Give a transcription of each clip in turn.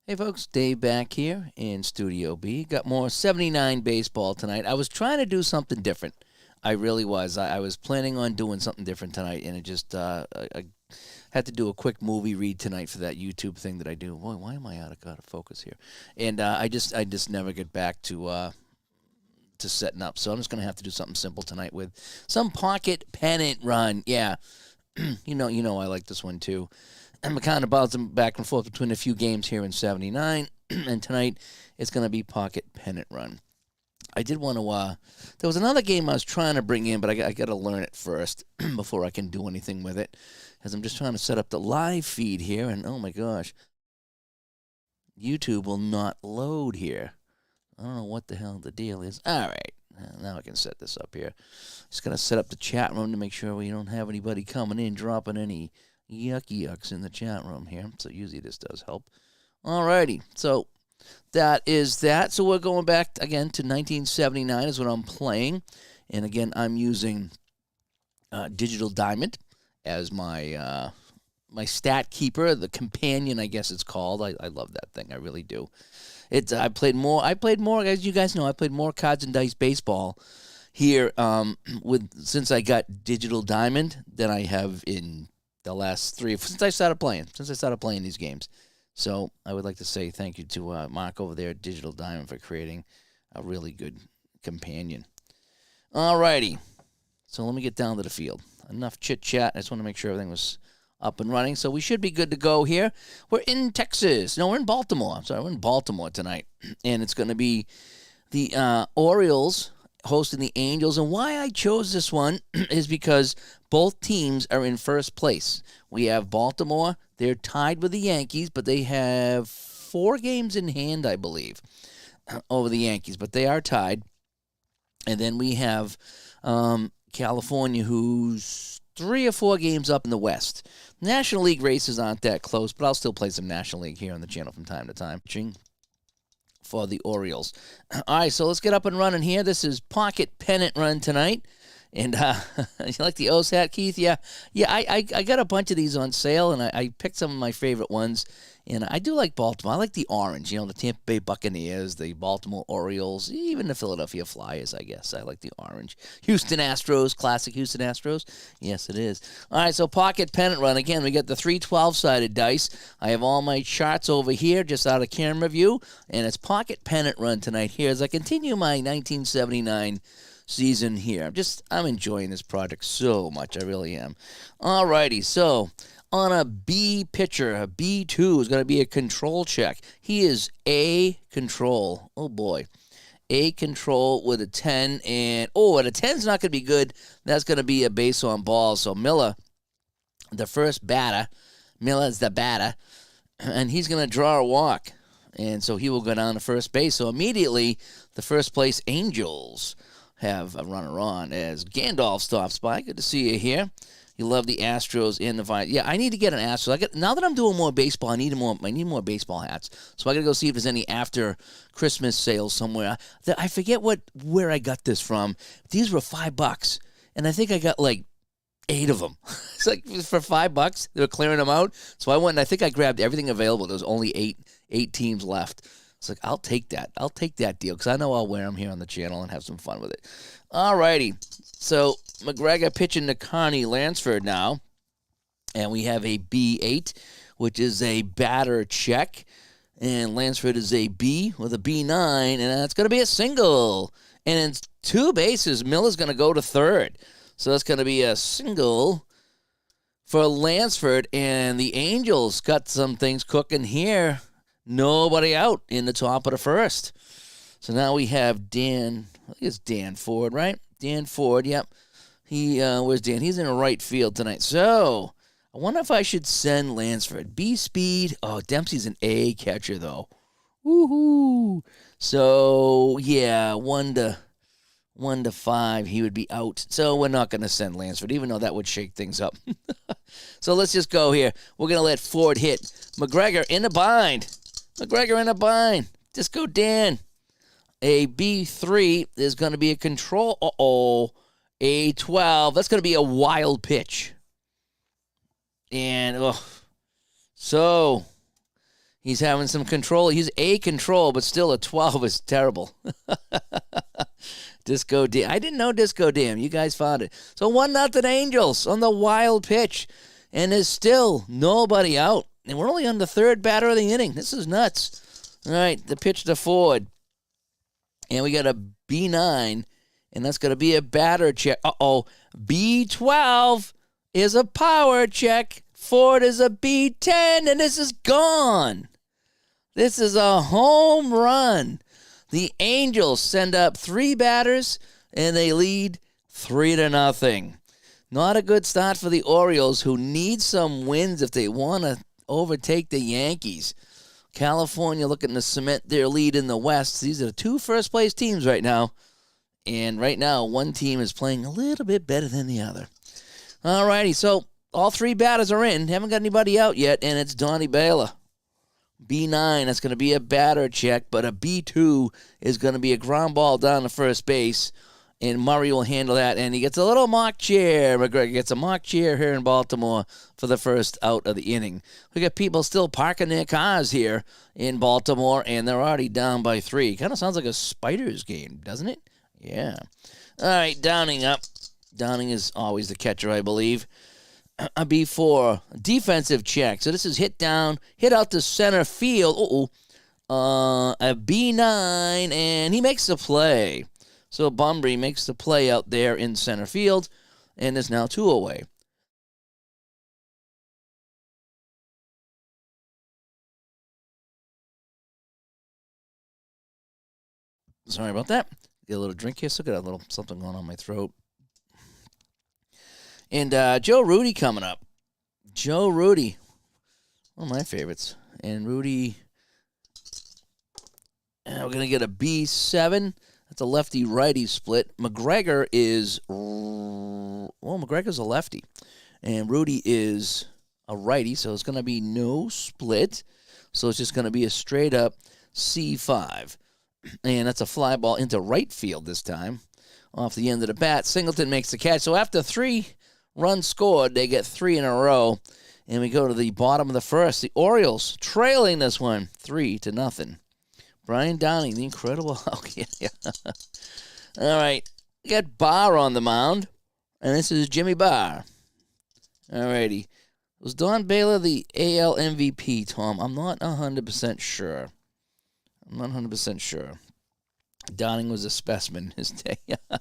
Hey folks, Dave back here in Studio B. Got more 79 baseball tonight. I was trying to do something different. I really was. I was planning on doing something different tonight, and it just I had to do a quick movie read tonight for that YouTube thing that I do. Boy, why am I out of focus here? And I just never get back to setting up. So I'm just gonna have to do something simple tonight with some pocket pennant run. Yeah, you know I like this one too. I'm kind of bouncing back and forth between a few games here in 79, and tonight it's going to be pocket pennant run. I did want to. There was another game I was trying to bring in, but I got to learn it first before I can do anything with it, as I'm just trying to set up the live feed here, and oh my gosh, YouTube will not load here. I don't know what the hell the deal is. All right, now I can set this up here. Just going to set up the chat room to make sure we don't have anybody coming in dropping any yucks in the chat room here. So usually this does help. Alrighty, so that is that. So we're going back again to 1979 is what I'm playing. And again, I'm using Digital Diamond as my my stat keeper, the companion, I guess it's called. I love that thing. I really do. I played more, as you guys know, I played more cards and dice baseball here since I got Digital Diamond than I have in the last since I started playing these games. So I would like to say thank you to Mark over there at Digital Diamond for creating a really good companion. Alrighty, so let me get down to the field. Enough chit chat. I just want to make sure everything was up and running. So we should be good to go here. We're in Texas. No, we're in Baltimore. We're in Baltimore tonight, and it's going to be the Orioles hosting the Angels. And why I chose this one is because both teams are in first place. We have Baltimore. They're tied with the Yankees, but they have 4 games in hand, I believe, over the Yankees. But they are tied. And then we have California, who's 3 or 4 games up in the West. National League races aren't that close, but I'll still play some National League here on the channel from time to time for the Orioles. All right, so let's get up and running here. This is Pocket Pennant Run tonight. And you like the O's hat, Keith? Yeah. I got a bunch of these on sale, and I picked some of my favorite ones. And I do like Baltimore. I like the orange, the Tampa Bay Buccaneers, the Baltimore Orioles, even the Philadelphia Flyers, I guess. I like the orange. Houston Astros, classic Houston Astros. Yes, it is. All right, so Pocket Pennant Run. Again, we got the 3 12-sided dice. I have all my charts over here, just out of camera view. And it's Pocket Pennant Run tonight here as I continue my 1979 season here. I'm enjoying this project so much. I really am. Alrighty, so on a B pitcher, a B2 is going to be a control check. He is A control. Oh boy. A control with a 10, and and a 10's not going to be good. That's going to be a base on ball. So Miller, the first batter, Miller's the batter, and he's going to draw a walk. And so he will go down to first base. So immediately, the first place Angels have a runner on as Gandalf stops by. Good to see you here. You love the Astros in the Vine. Yeah, I need to get an Astros. Now that I'm doing more baseball, I need more baseball hats. So I got to go see if there's any after Christmas sales somewhere. I forget where I got this from. These were $5, and I think I got like 8 of them. It's like for $5, they were clearing them out. So I went and I think I grabbed everything available. There was only eight teams left. It's like, I'll take that. I'll take that deal because I know I'll wear them here on the channel and have some fun with it. All righty. So McGregor pitching to Connie Lansford now. And we have a B8, which is a batter check. And Lansford is a B with a B9. And that's going to be a single. And it's 2 bases. Miller's going to go to third. So that's going to be a single for Lansford. And the Angels got some things cooking here. Nobody out in the top of the first. So now we have Dan. I think it's Dan Ford, right? Dan Ford, yep. Where's Dan? He's in right field tonight. So I wonder if I should send Lansford. B speed. Oh, Dempsey's an A catcher, though. Woohoo. So, yeah, 1 to 5, he would be out. So we're not going to send Lansford, even though that would shake things up. So let's just go here. We're going to let Ford hit. McGregor in the bind. Just go Dan. A B3 is going to be a control. A 12. That's going to be a wild pitch. And, so He's having some control. He's a control, but still a 12 is terrible. Disco Dam. I didn't know Disco Dam. You guys found it. So 1-0 Angels on the wild pitch. And there's still nobody out. And we're only on the third batter of the inning. This is nuts. All right, the pitch to Ford. And we got a B9. And that's going to be a batter check. Uh-oh. B12 is a power check. Ford is a B10. And this is gone. This is a home run. The Angels send up 3 batters, and they lead 3-0. Not a good start for the Orioles, who need some wins if they want to overtake the Yankees. California looking to cement their lead in the West. These are the 2 first-place teams right now. And right now, one team is playing a little bit better than the other. All righty, so all 3 batters are in. Haven't got anybody out yet, and it's Donnie Baylor. B9, that's going to be a batter check, but a B2 is going to be a ground ball down to first base, and Murray will handle that, and he gets a little mock chair. McGregor gets a mock chair here in Baltimore for the first out of the inning. We got people still parking their cars here in Baltimore, and they're already down by 3. Kind of sounds like a Spiders game, doesn't it? Yeah. All right, Downing up. Downing is always the catcher, I believe. A B4, defensive check. So this is hit down, hit out to center field. A B9, and he makes the play. So Bunbury makes the play out there in center field, and is now 2 away. Sorry about that. Get a little drink here. Still got a little something going on my throat. And Joe Rudy coming up. Joe Rudy, one of my favorites. And Rudy, we're going to get a B7. That's a lefty-righty split. McGregor's a lefty. And Rudy is a righty, so it's going to be no split. So it's just going to be a straight-up C5. And that's a fly ball into right field this time. Off the end of the bat, Singleton makes the catch. So after 3 runs scored, they get 3 in a row. And we go to the bottom of the first. The Orioles trailing this one 3-0. Brian Downing, the incredible. Okay. All right. We got Barr on the mound. And this is Jimmy Barr. All righty. Was Don Baylor the AL MVP, Tom? I'm not 100% sure. Downing was a specimen his day. All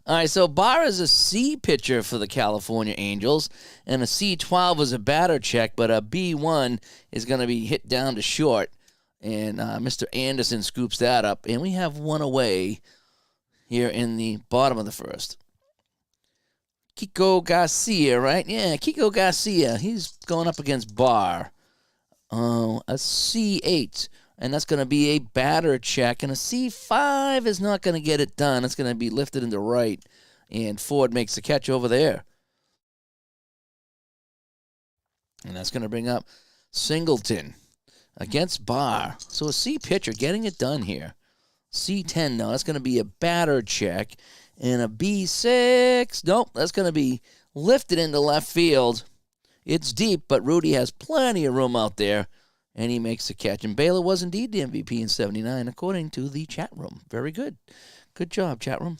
right, so Barr is a C pitcher for the California Angels, and a C12 is a batter check, but a B1 is going to be hit down to short, and Mr. Anderson scoops that up, and we have 1 away here in the bottom of the first. Kiko Garcia, right? Yeah, Kiko Garcia. He's going up against Barr. A C8. And that's going to be a batter check. And a C5 is not going to get it done. It's going to be lifted into right. And Ford makes the catch over there. And that's going to bring up Singleton against Barr. So a C pitcher getting it done here. C10 now. That's going to be a batter check. And a B6. Nope, that's going to be lifted into left field. It's deep, but Rudy has plenty of room out there. And he makes the catch. And Baylor was indeed the MVP in 79, according to the chat room. Very good. Good job, chat room.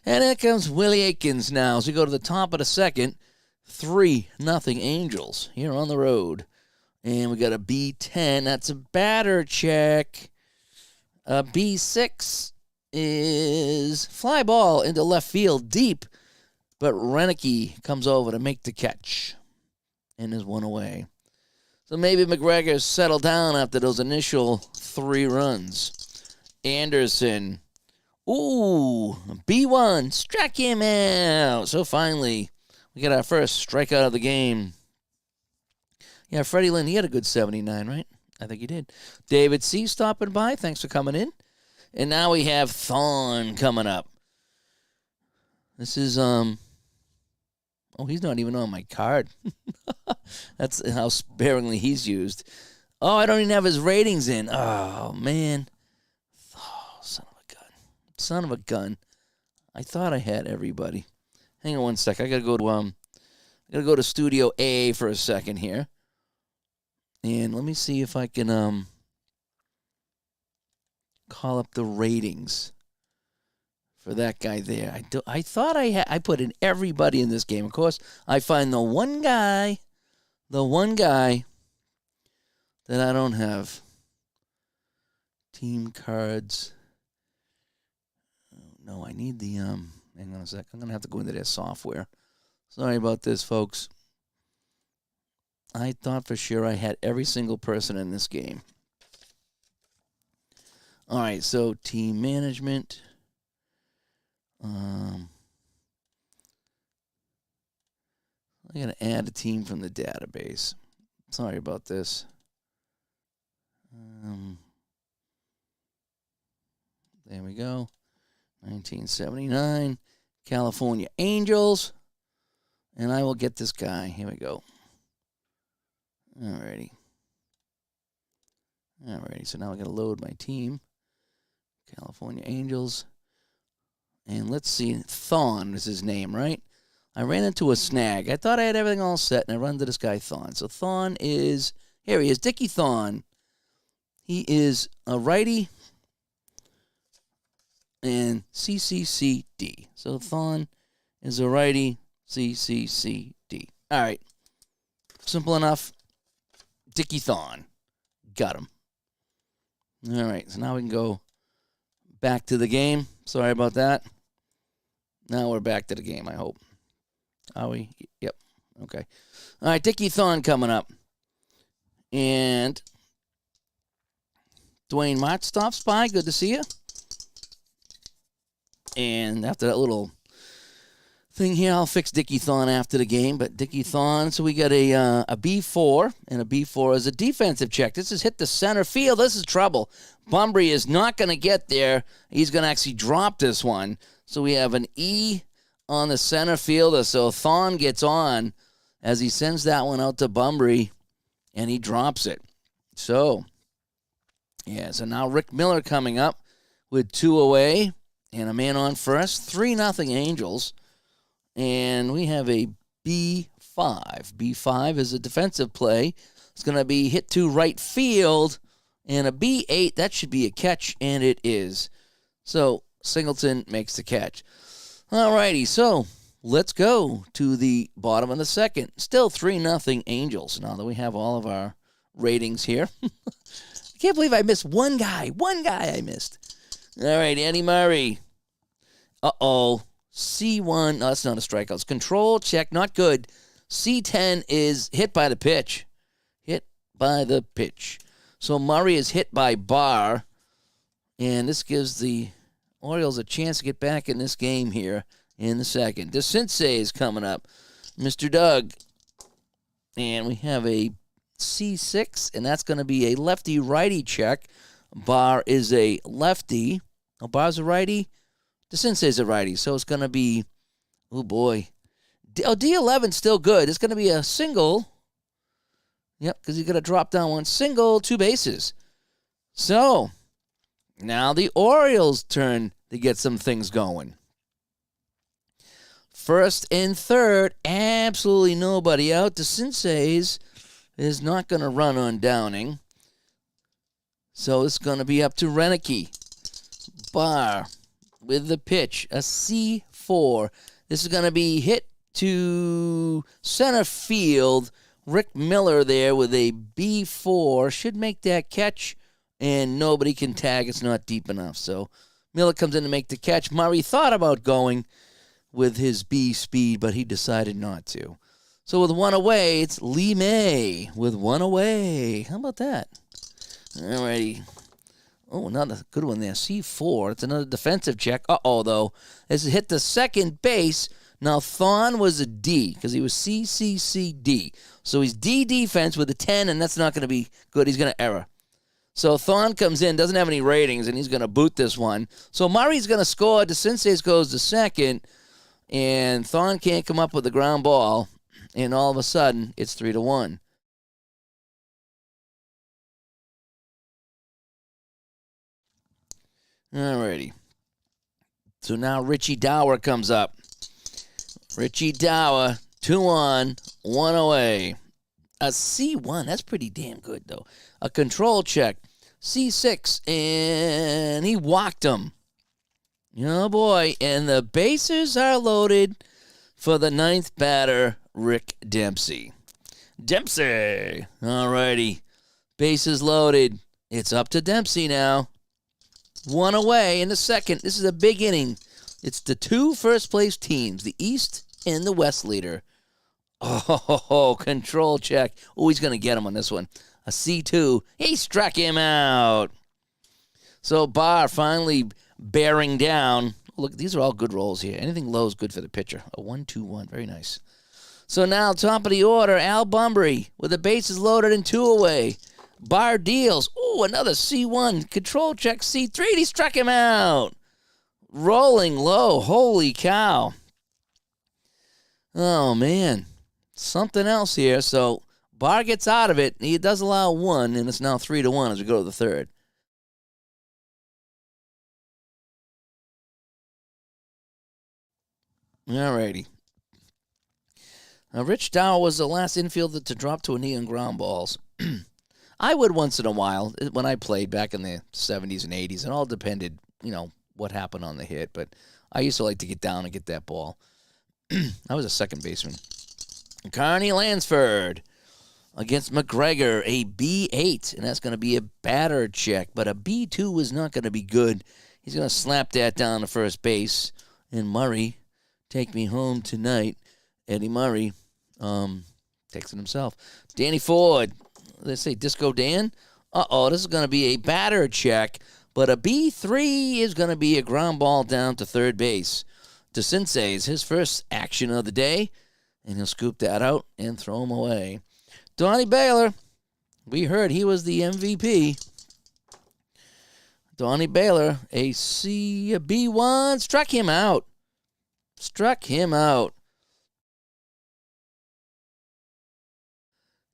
And here comes Willie Aikens now. As we go to the top of the second, 3-0 Angels here on the road. And we got a B10. That's a batter check. A B6 is fly ball into left field deep. But Renicky comes over to make the catch. And is 1 away. So maybe McGregor settled down after those initial 3 runs. Anderson. Ooh, B1. Struck him out. So finally, we got our first strikeout of the game. Yeah, Freddie Lynn, he had a good 79, right? I think he did. David C. stopping by. Thanks for coming in. And now we have Thorne coming up. This is, oh, he's not even on my card. That's how sparingly he's used. Oh, I don't even have his ratings in. Oh, man. Oh, son of a gun. I thought I had everybody. Hang on one sec. I gotta go to Studio A for a second here. And let me see if I can call up the ratings for that guy there. I thought I put in everybody in this game. Of course, I find the one guy that I don't have. Team cards. No, I need the hang on a sec. I'm gonna have to go into their software. Sorry about this, folks. I thought for sure I had every single person in this game. All right, so team management. I'm going to add a team from the database. Sorry about this. There we go. 1979, California Angels. And I will get this guy. Here we go. Alrighty. So now I got to load my team. California Angels. And let's see. Thon is his name, right? I ran into a snag. I thought I had everything all set, and I run into this guy, Thon. So Thon is... Here he is, Dickie Thon. He is a righty and CCCD. So Thon is a righty, CCCD. All right. Simple enough. Dickie Thon. Got him. All right, so now we can go back to the game. Sorry about that. Now we're back to the game, I hope. Are we? Yep. Okay. All right, Dickie Thon coming up. And Dwayne Mott stops by. Good to see you. And after that little thing here, I'll fix Dickie Thon after the game. But Dickie Thon, so we got a B4, and a B4 is a defensive check. This is hit the center field. This is trouble. Bumbry is not going to get there. He's going to actually drop this one. So we have an E on the center fielder. So Thon gets on as he sends that one out to Bumbry, and he drops it. So, yeah, so now Rick Miller coming up with 2 away and a man on first. 3-0 Angels. And we have a B5. B5 is a defensive play. It's going to be hit to right field. And a B8, that should be a catch, and it is. So Singleton makes the catch. All righty, so let's go to the bottom of the second. Still 3-0 Angels, now that we have all of our ratings here. I can't believe I missed one guy. One guy I missed. All right, Andy Murray. Uh-oh. C1, no, that's not a strikeout. It's control, check, not good. C10 is hit by the pitch. Hit by the pitch. So Murray is hit by Barr, and this gives the Orioles a chance to get back in this game here in the second. DeCinces is coming up. Mr. Doug. And we have a C6, and that's going to be a lefty-righty check. Barr is a lefty. Oh, Barr's a righty? DeCinces is a righty, so it's going to be, oh boy. D11's still good. It's going to be a single. Yep, because he's going to drop down one single, 2 bases. So, now the Orioles' turn to get some things going. First and third, absolutely nobody out. DeCinces is not going to run on Downing. So it's going to be up to Renicky. Barr with the pitch, a C4. This is going to be hit to center field. Rick Miller there with a B4 should make that catch, and nobody can tag. It's not deep enough. So Miller comes in to make the catch. Murray thought about going with his B speed, but he decided not to. So with 1 away, it's Lee May with 1 away. How about that? All righty. Oh, another good one there. C4. It's another defensive check. Uh-oh, though. This hit the second base. Now, Thon was a D because he was CCCD. So he's D defense with a 10, and that's not going to be good. He's going to error. So Thon comes in, doesn't have any ratings, and he's going to boot this one. So Murray's going to score. DeCinces goes to second, and Thon can't come up with the ground ball. And all of a sudden, it's 3-1. Alrighty. So now Richie Dower comes up. Richie Dower, 2 on, 1 away. A C1. That's pretty damn good, though. A control check. C6. And he walked him. Oh, boy. And the bases are loaded for the ninth batter, Rick Dempsey. Dempsey. All righty. Bases loaded. It's up to Dempsey now. One away in the second. This is a big inning. It's the two first-place teams, the East and the West leader. Oh, control check. Oh, he's going to get him on this one. A C2. He struck him out. So Barr finally bearing down. Look, these are all good rolls here. Anything low is good for the pitcher. A 1-2-1. Very nice. So now, top of the order, Al Bunbury with the bases loaded and two away. Barr deals. Ooh, another C1. Control check, C3. He struck him out. Rolling low. Holy cow. Oh, man. Something else here. So Barr gets out of it. He does allow one, and it's now 3-1 as we go to the third. All righty. Now, Rich Dow was the last infielder to drop to a knee on ground balls. I would once in a while when I played back in the 70s and 80s. It all depended, what happened on the hit. But I used to like to get down and get that ball. I was a second baseman. Carney Lansford against McGregor, a B8. And that's going to be a batter check. But a B2 is not going to be good. He's going to slap that down to first base. And Murray, take me home tonight. Eddie Murray takes it himself. Danny Ford. Let's say Disco Dan. This is going to be a batter check. But a B3 is going to be a ground ball down to third base. DeCinces is his first action of the day. And he'll scoop that out and throw him away. Donnie Baylor. We heard he was the MVP. Donnie Baylor, a B1, struck him out.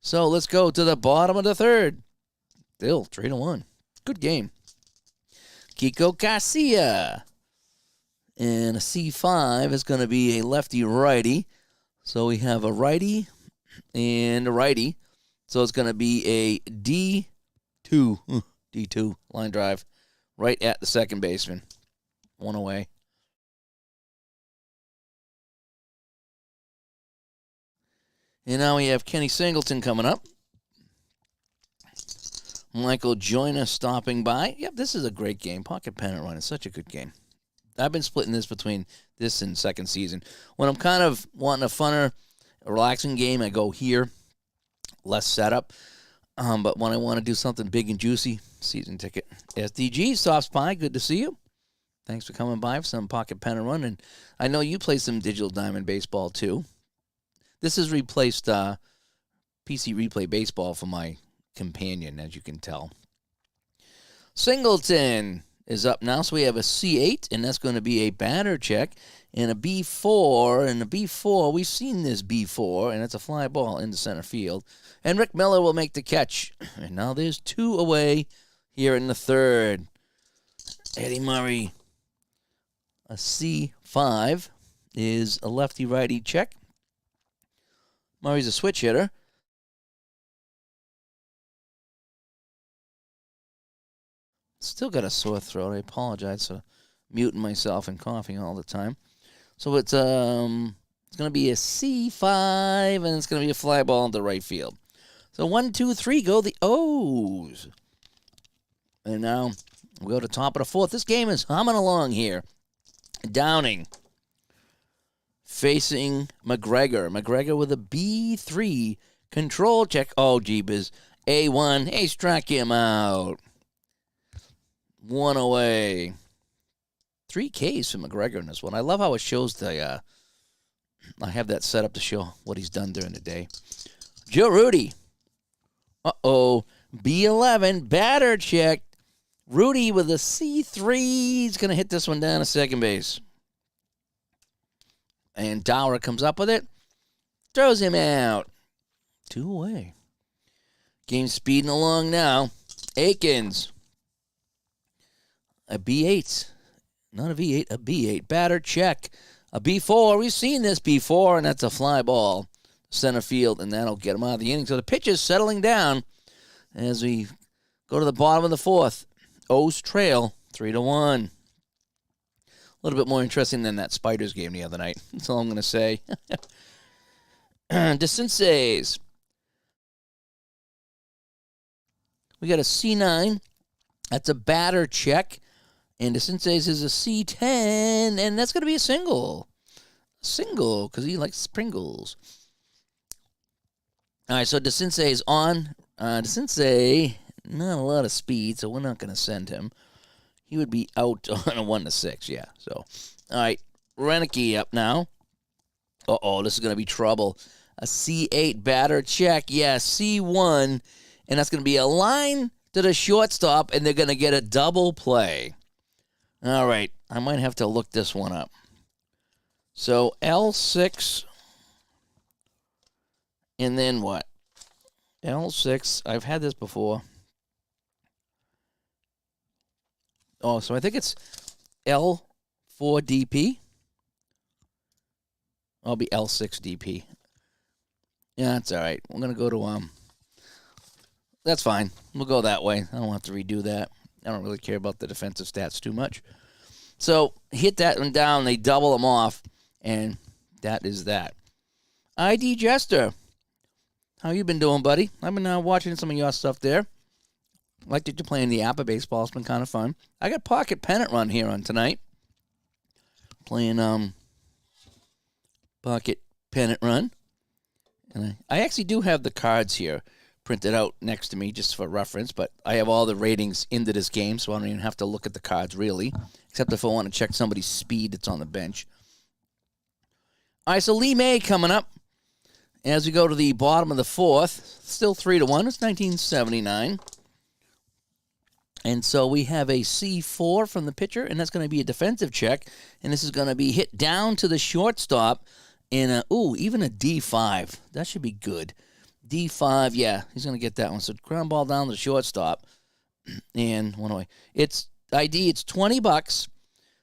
So let's go to the bottom of the third. Still 3-1. Good game. Kiko Garcia. And a C5 is going to be a lefty-righty. So we have a righty and a righty. So it's going to be a D2. D2 line drive right at the second baseman. One away. And now we have Kenny Singleton coming up. Michael Joyner stopping by. Yep, this is a great game. Pocket Pennant Run is such a good game. I've been splitting this between this and second season. When I'm kind of wanting a funner, relaxing game, I go here. Less setup. But when I want to do something big and juicy, season ticket. SDG stops by. Good to see you. Thanks for coming by for some Pocket Pennant Run. And I know you play some Digital Diamond Baseball, too. This has replaced PC Replay Baseball for my companion, as you can tell. Singleton is up now, so we have a C8, and that's going to be a batter check, and a B4, and a B4, we've seen this B4, and it's a fly ball into center field, and Rick Miller will make the catch, and now there's two away here in the third. Eddie Murray, a C5, is a lefty-righty check. Murray's a switch hitter. Still got a sore throat. I apologize for muting myself and coughing all the time. So it's going to be a C5, and it's going to be a fly ball into right field. So 1, 2, 3, go the O's. And now we'll go to top of the fourth. This game is humming along here. Downing facing McGregor. McGregor with a B3 control check. Oh, jeebus. A1. Hey, struck him out. One away. 3 Ks for McGregor in this one. I love how it shows the, I have that set up to show what he's done during the day. Joe Rudy. B11. Batter check. Rudy with a C3. He's going to hit this one down to second base. And Dower comes up with it. Throws him out. 2 away. Game speeding along now. Akins. A B8. Not a V8, a B8. Batter check. A B4. We've seen this before, and that's a fly ball. center field, and that'll get him out of the inning. So the pitch is settling down as we go to the bottom of the fourth. O's trail 3-1. A little bit more interesting than that Spiders game the other night. That's all I'm going to say. DeCinces. We got a C9. That's a batter check. And DeCinces is a C10, and that's going to be a single. Single, because he likes Pringles. All right, so DeCinces is on. DeCinces, not a lot of speed, so we're not going to send him. He would be out on a 1-6, yeah. So, all right, Renicky up now. Uh-oh, this is going to be trouble. A C8 batter check, yeah, C1, and that's going to be a line to the shortstop, and they're going to get a double play. All right, I might have to look this one up. So L6, and then what? L6, I've had this before. Oh, so I think it's L4DP. I'll be L6DP. Yeah, that's all right. We're going to go to, that's fine. We'll go that way. I don't have to redo that. I don't really care about the defensive stats too much. So hit that one down. They double them off, and that is that. ID Jester, how you been doing, buddy? I've been watching some of your stuff there. Like that you're playing the app of baseball. It's been kind of fun. I got Pocket Pennant Run here on tonight. Playing Pocket Pennant Run. And I actually do have the cards here printed out next to me just for reference, but I have all the ratings into this game, so I don't even have to look at the cards really, except if I want to check somebody's speed that's on the bench. All right, so Lee May coming up as we go to the bottom of the fourth. Still 3-1. It's 1979. And so we have a C4 from the pitcher, and that's going to be a defensive check, and this is going to be hit down to the shortstop in even a D5. That should be good. D5, yeah, he's going to get that one. So ground ball down to the shortstop. And one away. It's $20.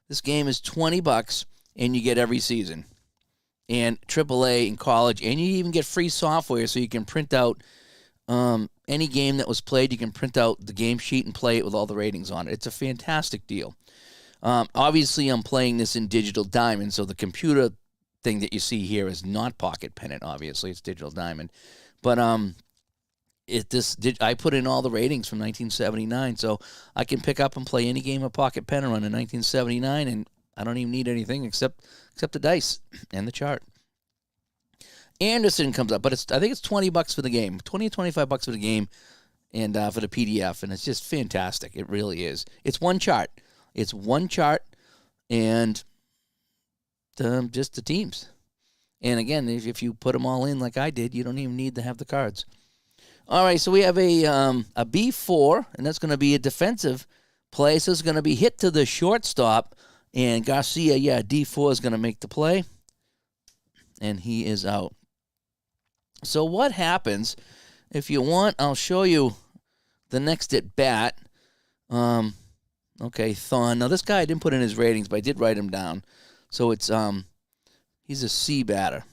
This game is $20, and you get every season. And AAA in college, and you even get free software so you can print out any game that was played. You can print out the game sheet and play it with all the ratings on it. It's a fantastic deal. Obviously, I'm playing this in Digital Diamond, so the computer thing that you see here is not Pocket Pennant, obviously. It's Digital Diamond. But I put in all the ratings from 1979, so I can pick up and play any game of Pocket Pennant Run in 1979, and I don't even need anything except the dice and the chart. Anderson comes up, but I think it's $20 for the game, $20 or $25 for the game, and for the PDF, and it's just fantastic. It really is. It's one chart. And just the teams. And again, if you put them all in like I did, you don't even need to have the cards. All right, so we have a B4, and that's going to be a defensive play. So it's going to be hit to the shortstop, and Garcia, D4 is going to make the play, and he is out. So what happens, if you want, I'll show you the next at bat. Okay, Thon. Now, this guy, I didn't put in his ratings, but I did write him down. So it's he's a C batter.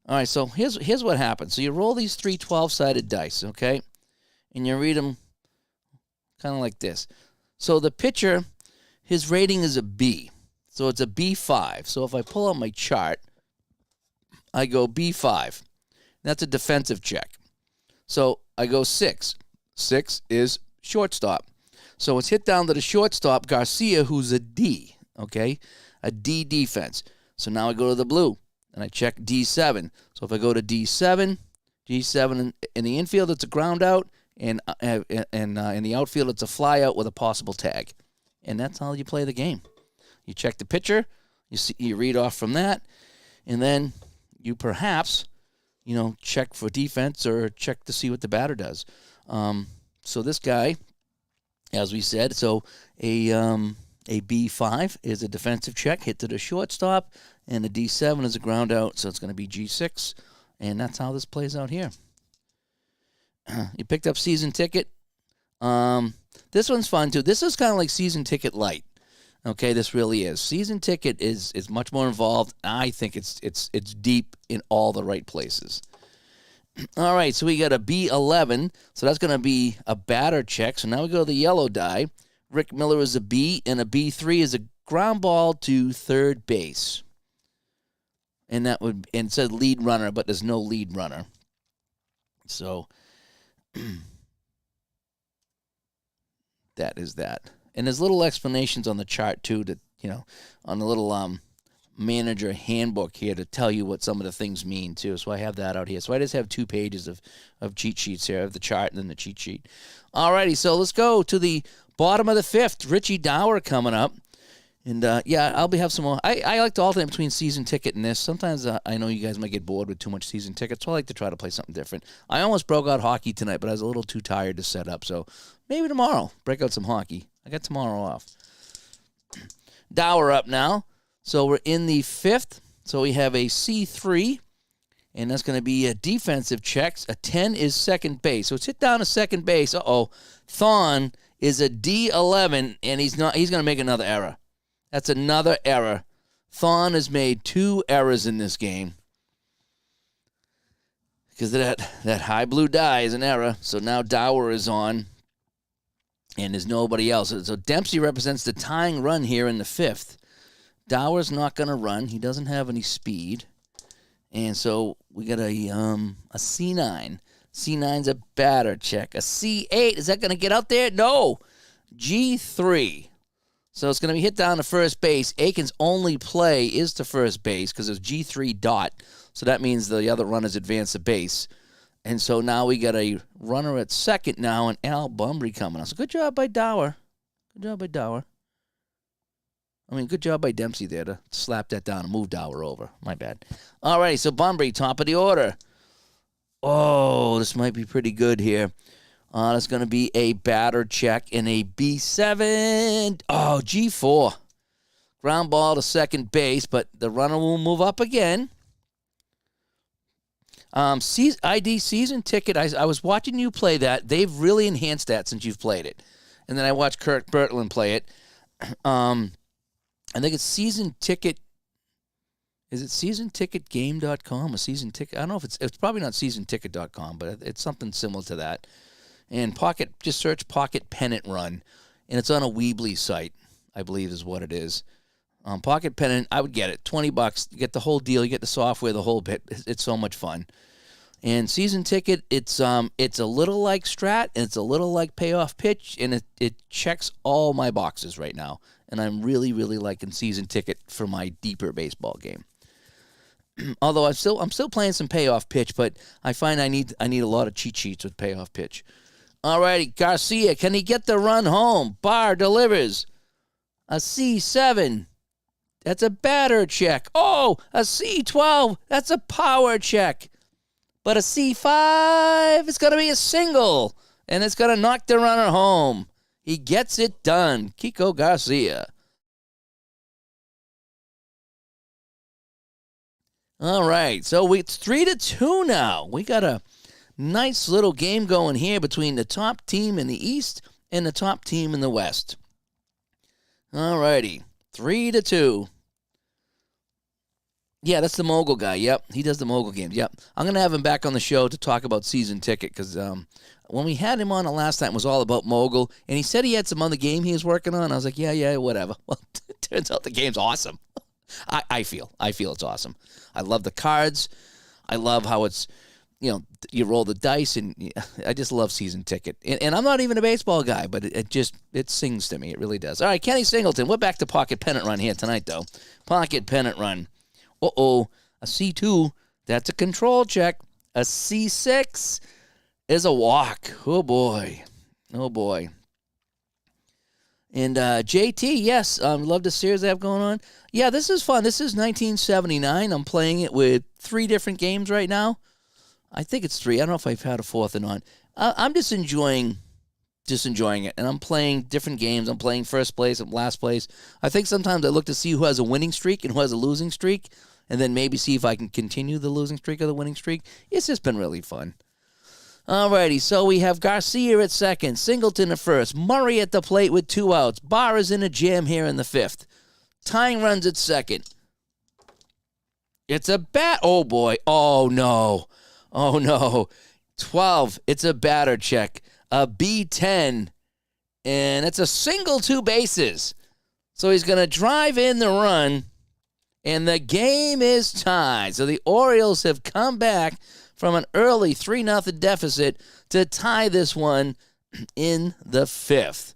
All right, so here's what happens. So you roll these 3 12-sided dice, okay? And you read them kind of like this. So the pitcher, his rating is a B. So it's a B5. So if I pull out my chart, I go B5. That's a defensive check. So I go 6. 6 is shortstop. So it's hit down to the shortstop, Garcia, who's a D, okay? A D defense. So now I go to the blue, and I check D7. So if I go to D7 in the infield, it's a ground out, and in the outfield, it's a fly out with a possible tag. And that's how you play the game. You check the pitcher, you read off from that, and then you perhaps, check for defense or check to see what the batter does. So this guy, as we said, so a B5 is a defensive check, hit to the shortstop, and a D7 is a ground out, so it's going to be G6, and that's how this plays out here. You picked up Season Ticket. This one's fun, too. This is kind of like Season Ticket Light. Okay, this really is. Season Ticket is much more involved. I think it's deep in all the right places. All right, so we got a B11. So that's going to be a batter check. So now we go to the yellow die. Rick Miller is a B, and a B3 is a ground ball to third base. And that would, and it said lead runner, but there's no lead runner. So that is that. And there's little explanations on the chart too, that, on the little manager handbook here to tell you what some of the things mean too. So I have that out here. So I just have 2 pages of cheat sheets here. I have the chart and then the cheat sheet. All righty, so let's go to the bottom of the 5th. Richie Dower coming up. And, I'll have some more. I like to alternate between season ticket and this. Sometimes I know you guys might get bored with too much season ticket, so I like to try to play something different. I almost broke out hockey tonight, but I was a little too tired to set up. So maybe tomorrow, break out some hockey. I got tomorrow off. Dower up now. So we're in the 5th. So we have a C3, and that's going to be a defensive checks. A 10 is second base. So it's hit down to second base. Thon is a D11, and he's going to make another error. That's another error. Thon has made 2 errors in this game because that high blue die is an error. So now Dower is on, and there's nobody else. So Dempsey represents the tying run here in the 5th. Dower's not going to run. He doesn't have any speed. And so we got a C9. C9's a batter check. A C8, is that going to get out there? No. G3. So it's going to be hit down to first base. Aiken's only play is to first base because it's G3 dot. So that means the other runners advance the base. And so now we got a runner at second now, and Al Bumbry coming on. So good job by Dower. Good job by Dower. Good job by Dempsey there to slap that down and move Dower over. My bad. All right, so Bumbry, top of the order. Oh, this might be pretty good here. That's going to be a batter check and a B7. Oh, G4. Ground ball to second base, but the runner will move up again. ID season ticket, I was watching you play that. They've really enhanced that since you've played it. And then I watched Kirk Bertland play it. I think it's season ticket. Is it seasonticketgame.com or season ticket? I don't know if it's probably not seasonticket.com, but it's something similar to that. And just search Pocket Pennant Run, and it's on a Weebly site, I believe is what it is. Pocket Pennant, I would get it. $20. You get the whole deal. You get the software, the whole bit. It's so much fun. And season ticket, it's a little like Strat, and it's a little like Payoff Pitch, and it checks all my boxes right now. And I'm really, really liking season ticket for my deeper baseball game. Although I'm still playing some Payoff Pitch, but I find I need a lot of cheat sheets with Payoff Pitch. Alrighty, Garcia, can he get the run home? Barr delivers. A C7. That's a batter check. Oh, a C12. That's a power check. But a C5 is going to be a single, and it's going to knock the runner home. He gets it done. Kiko Garcia. All right, so it's 3-2 now. We got a nice little game going here between the top team in the East and the top team in the West. All righty, 3-2. Yeah, that's the Mogul guy. Yep, he does the Mogul games. Yep, I'm going to have him back on the show to talk about season ticket because when we had him on the last time, it was all about Mogul, and he said he had some other game he was working on. I was like, yeah, whatever. Well, it turns out the game's awesome. I feel it's awesome. I love the cards. I love how it's, you roll the dice, and I just love season ticket. And I'm not even a baseball guy, but it sings to me. It really does. All right, Kenny Singleton. We're back to Pocket Pennant Run here tonight, though. Pocket Pennant Run. A C2. That's a control check. A C6 is a walk. Oh, boy. And JT, yes, love the series they have going on. Yeah, this is fun. This is 1979. I'm playing it with 3 different games right now. I think it's 3. I don't know if I've had a 4th or not. I'm just enjoying it, and I'm playing different games. I'm playing first place and last place. I think sometimes I look to see who has a winning streak and who has a losing streak, and then maybe see if I can continue the losing streak or the winning streak. It's just been really fun. Alrighty, so we have Garcia at second, Singleton at first, Murray at the plate with 2 outs. Barr is in a jam here in the 5th. Tying runs at second. It's a bat. Oh, boy. Oh, no. Oh, no. 12. It's a batter check. A B10. And it's a single, 2 bases. So he's going to drive in the run. And the game is tied. So the Orioles have come back from an early 3-0 deficit to tie this one in the 5th.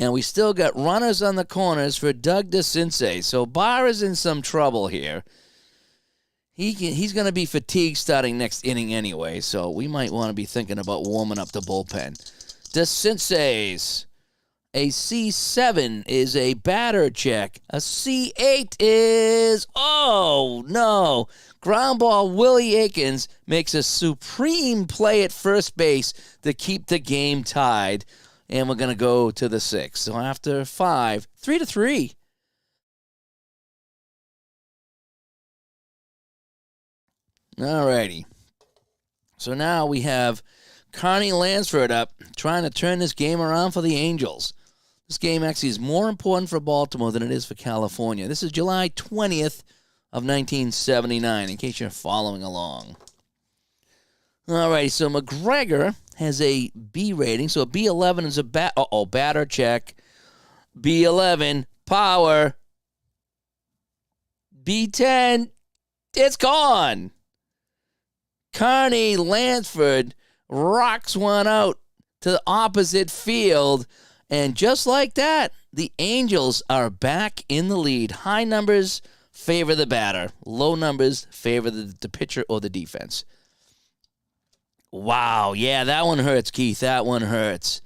And we still got runners on the corners for Doug DeCinces. So Barr is in some trouble here. He's going to be fatigued starting next inning anyway, so we might want to be thinking about warming up the bullpen. DeCinces. A C7 is a batter check. A C8 is, oh, no. Ground ball, Willie Aikens makes a supreme play at first base to keep the game tied. And we're going to go to the 6th. So after 5, 3-3. All righty. So now we have Carney Lansford up trying to turn this game around for the Angels. This game actually is more important for Baltimore than it is for California. This is July 20th of 1979, in case you're following along. All right, so McGregor has a B rating, so a B11 is a batter check. B11, power. B10, it's gone. Carney Lansford rocks one out to the opposite field. And just like that, the Angels are back in the lead. High numbers favor the batter. Low numbers favor the pitcher or the defense. Wow, yeah, that one hurts, Keith. That one hurts.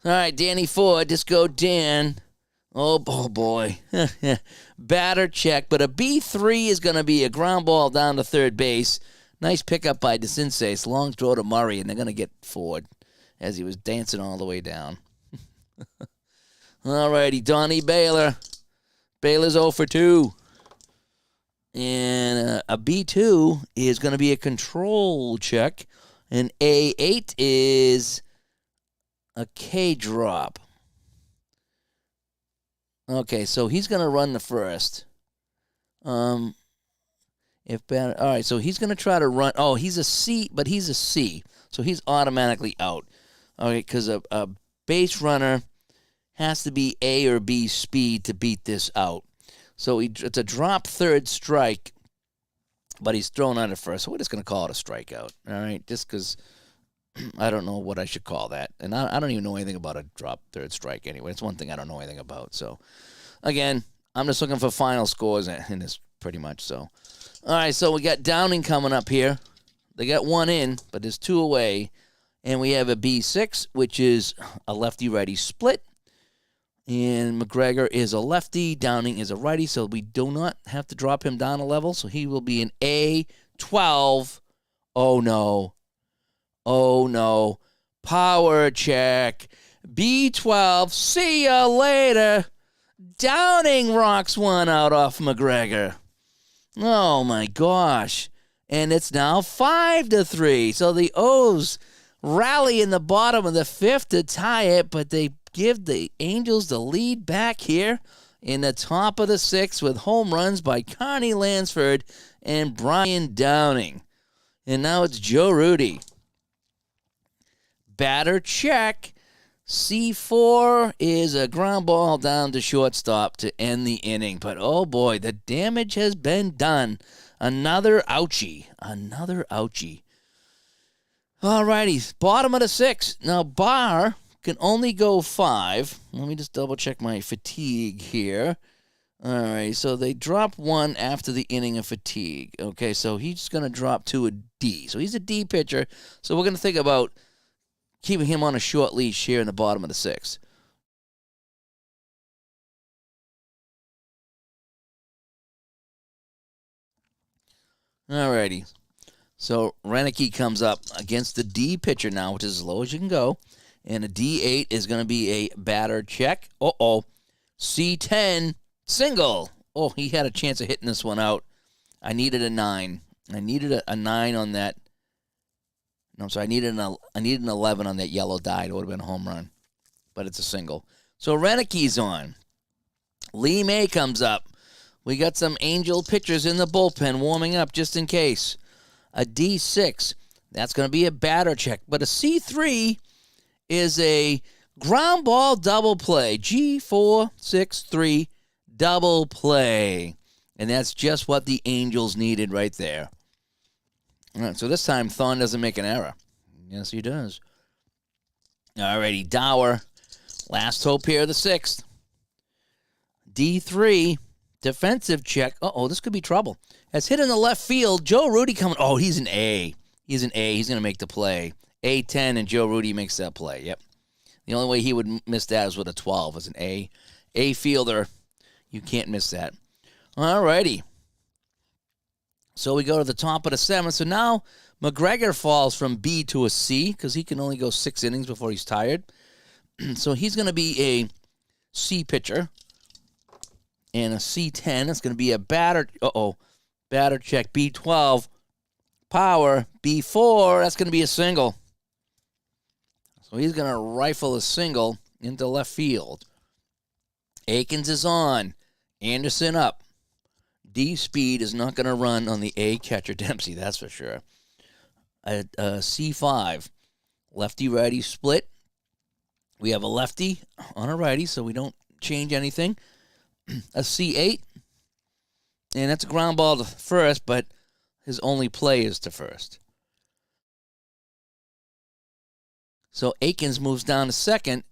All right, Danny Ford, just go Dan. Oh boy. Batter check, but a B3 is going to be a ground ball down to third base. Nice pickup by DeCinces. Long throw to Murray, and they're going to get Ford as he was dancing all the way down. All righty, Donnie Baylor. Baylor's 0 for 2. And a B2 is going to be a control check. And A8 is a K drop. Okay, so he's going to run the first. All right, so he's going to try to run. Oh, he's a C, but he's a C. So he's automatically out. All right, because a base runner has to be A or B speed to beat this out. So it's a drop third strike, but he's thrown out at first. So we're just going to call it a strikeout. All right, just because I don't know what I should call that. And I don't even know anything about a drop third strike anyway. It's one thing I don't know anything about. So, again, I'm just looking for final scores in this pretty much. So, all right, so we got Downing coming up here. They got one in, but there's 2 away. And we have a B6, which is a lefty-righty split. And McGregor is a lefty. Downing is a righty, so we do not have to drop him down a level. So he will be an A12. Oh, no. Oh, no. Power check. B12. See ya later. Downing rocks one out off McGregor. Oh, my gosh. And it's now 5-3. So the O's rally in the bottom of the 5th to tie it, but they give the Angels the lead back here in the top of the 6th with home runs by Carney Lansford and Brian Downing. And now it's Joe Rudy. Batter check. C4 is a ground ball down to shortstop to end the inning. But, oh, boy, the damage has been done. Another ouchie. Another ouchie. All righty, bottom of the 6th. Now, Barr can only go 5. Let me just double-check my fatigue here. All right, so they drop 1 after the inning of fatigue. Okay, so he's going to drop to a D. So he's a D pitcher. So we're going to think about keeping him on a short leash here in the bottom of the 6th. All righty. So Renicky comes up against the D pitcher now, which is as low as you can go. And a D8 is going to be a batter check. Uh-oh. C10, single. Oh, he had a chance of hitting this one out. I needed a 9. I needed a 9 on that. No, I'm sorry. I needed an 11 on that yellow die. It would have been a home run. But it's a single. So Renicky's on. Lee May comes up. We got some Angel pitchers in the bullpen warming up just in case. A D6, that's going to be a batter check. But a C3 is a ground ball double play. G4, 6, 3, double play. And that's just what the Angels needed right there. All right, so this time Thon doesn't make an error. Yes, he does. All righty, Dower. Last hope here, the 6th. D3, defensive check. Uh-oh, this could be trouble. That's hit in the left field. Joe Rudy coming. Oh, he's an A. He's an A. He's going to make the play. A10, and Joe Rudy makes that play. Yep. The only way he would miss that is with a 12 as an A. A fielder. You can't miss that. All righty. So we go to the top of the 7th. So now McGregor falls from B to a C because he can only go 6 innings before he's tired. So he's going to be a C pitcher. And a C10, that's going to be a batter. Batter check. B12, power. B4, that's going to be a single. So he's going to rifle a single into left field. Akins is on. Anderson up. D speed is not going to run on the A catcher Dempsey, that's for sure. A C5, lefty-righty split. We have a lefty on a righty, so we don't change anything. A C8, and that's a ground ball to first, but his only play is to first. So Akins moves down to second,